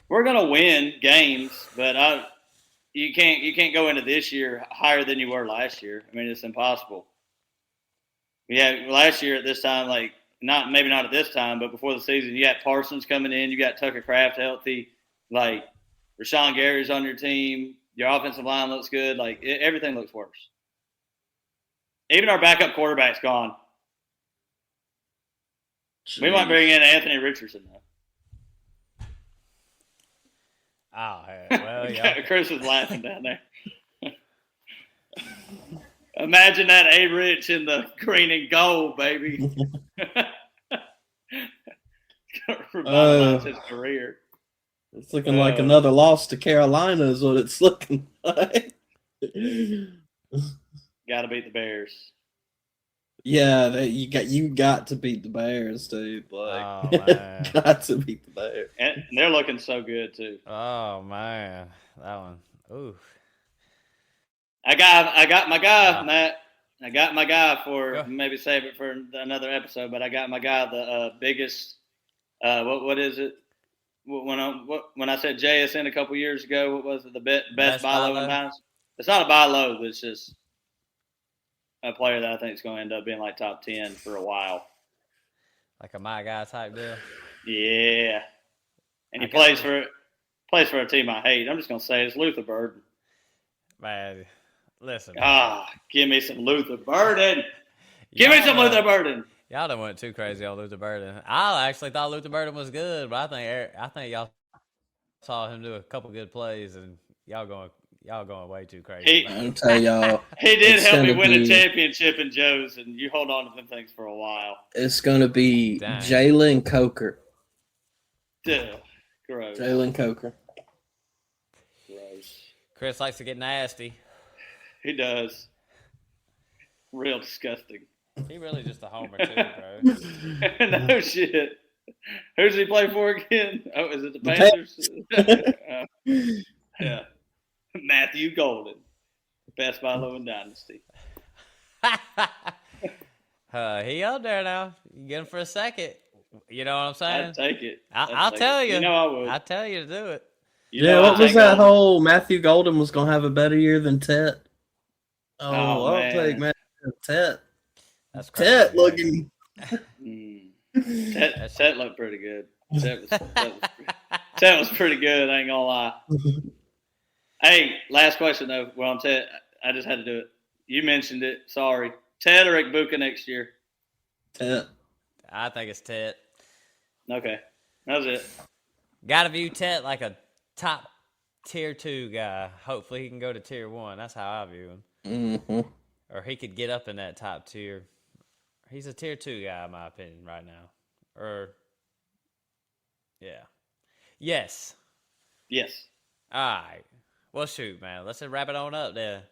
Speaker 2: We're gonna win games, but you can't go into this year higher than you were last year. I mean, it's impossible. Yeah, last year at this time, like maybe not at this time, but before the season, you got Parsons coming in, you got Tucker Kraft healthy, like Rashawn Gary's on your team, your offensive line looks good, like everything looks worse. Even our backup quarterback's gone. Jeez. We might bring in Anthony Richardson though.
Speaker 1: Oh, well, yeah.
Speaker 2: Chris was laughing down there. Imagine that A-Rich in the green and gold, baby. Revitalize his career.
Speaker 3: It's looking like another loss to Carolina is what it's looking like.
Speaker 2: Got to beat the Bears.
Speaker 3: Yeah, you got to beat the Bears, dude. Like,
Speaker 1: man.
Speaker 3: Got to beat the Bears.
Speaker 2: And they're looking so good too.
Speaker 1: Oh man, that one. Ooh.
Speaker 2: I got my guy, Matt. I got my guy for maybe save it for another episode, but I got my guy, the biggest. What is it? When I said JSN a couple years ago, what was it? The best buy low in times. It's not a buy low, but it's just a player that I think is going to end up being like top 10 for a while.
Speaker 1: Like a my guy type deal.
Speaker 2: Yeah, and he plays for a team I hate. I'm just going to say it's Luther Burden.
Speaker 1: Man, listen.
Speaker 2: Give me some Luther Burden. Give me some Luther Burden.
Speaker 1: Y'all done went too crazy on Luther Burden. I actually thought Luther Burden was good, but I think y'all saw him do a couple good plays, and y'all going way too crazy.
Speaker 3: I'll tell y'all.
Speaker 2: He did help me win a championship in Joe's, and you hold on to them things for a while.
Speaker 3: It's going to be Jalen Coker.
Speaker 2: Duh, gross.
Speaker 3: Jalen Coker.
Speaker 2: Gross.
Speaker 1: Chris likes to get nasty.
Speaker 2: He does. Real disgusting.
Speaker 1: He really just a homer too, bro.
Speaker 2: No shit. Who does he play for again? Oh, is it the Panthers? Yeah. Matthew Golden. Best buy low in Dynasty.
Speaker 1: He up there now. You get him for a second. You know what I'm saying?
Speaker 2: I'd take it.
Speaker 1: I'll tell you.
Speaker 2: You know I would.
Speaker 1: I'll tell you to do it.
Speaker 3: What was that whole Matthew Golden was going to have a better year than Tet? I'll take Matthew Tet.
Speaker 1: That's crazy.
Speaker 3: Tet looking.
Speaker 2: Tet looked pretty good. Tet was pretty good, I ain't going to lie. Hey, last question, though. Well, I'm Tet. I just had to do it. You mentioned it. Sorry. Tet or Ekbuka next year?
Speaker 3: Tet.
Speaker 1: I think it's Tet.
Speaker 2: Okay. That was it.
Speaker 1: Got to view Tet like a top tier 2 guy. Hopefully he can go to tier 1. That's how I view him.
Speaker 3: Mm-hmm.
Speaker 1: Or he could get up in that top tier. He's a tier 2 guy, in my opinion, right now. Or, yeah. Yes.
Speaker 2: Yes.
Speaker 1: All right. Well, shoot, man. Let's just wrap it on up there.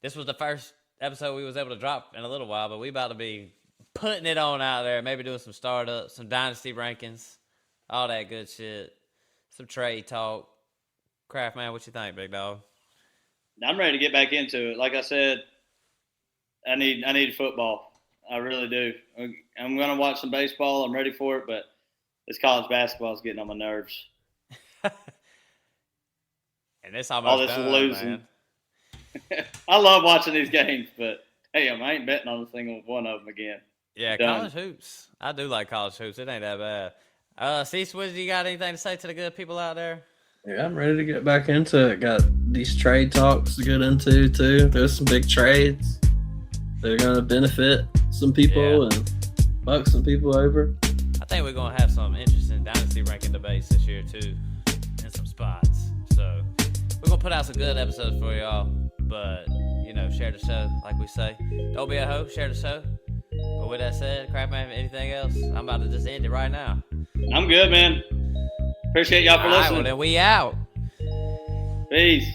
Speaker 1: This was the first episode we was able to drop in a little while, but we about to be putting it on out there. Maybe doing some startups, some dynasty rankings, all that good shit. Some trade talk. Kraft, man, what you think, big dog?
Speaker 2: I'm ready to get back into it. Like I said, I need football. I really do. I'm going to watch some baseball. I'm ready for it, but this college basketball is getting on my nerves.
Speaker 1: And it's almost
Speaker 2: all this
Speaker 1: done,
Speaker 2: losing. I love watching these games, but damn, I ain't betting on a single one of them again.
Speaker 1: Yeah, college hoops. I do like college hoops. It ain't that bad. Swizzy, you got anything to say to the good people out there?
Speaker 3: Yeah, I'm ready to get back into it. Got these trade talks to get into, too. There's some big trades. They're going to benefit some people and fuck some people over.
Speaker 1: I think we're going to have some interesting dynasty ranking debates this year, too, in some spots. So we're going to put out some good episodes for y'all. But, share the show, like we say. Don't be a hoe, share the show. But with that said, Crapman, anything else? I'm about to just end it right now.
Speaker 2: I'm good, man. Appreciate y'all for listening.
Speaker 1: All right, well, then we out.
Speaker 2: Peace.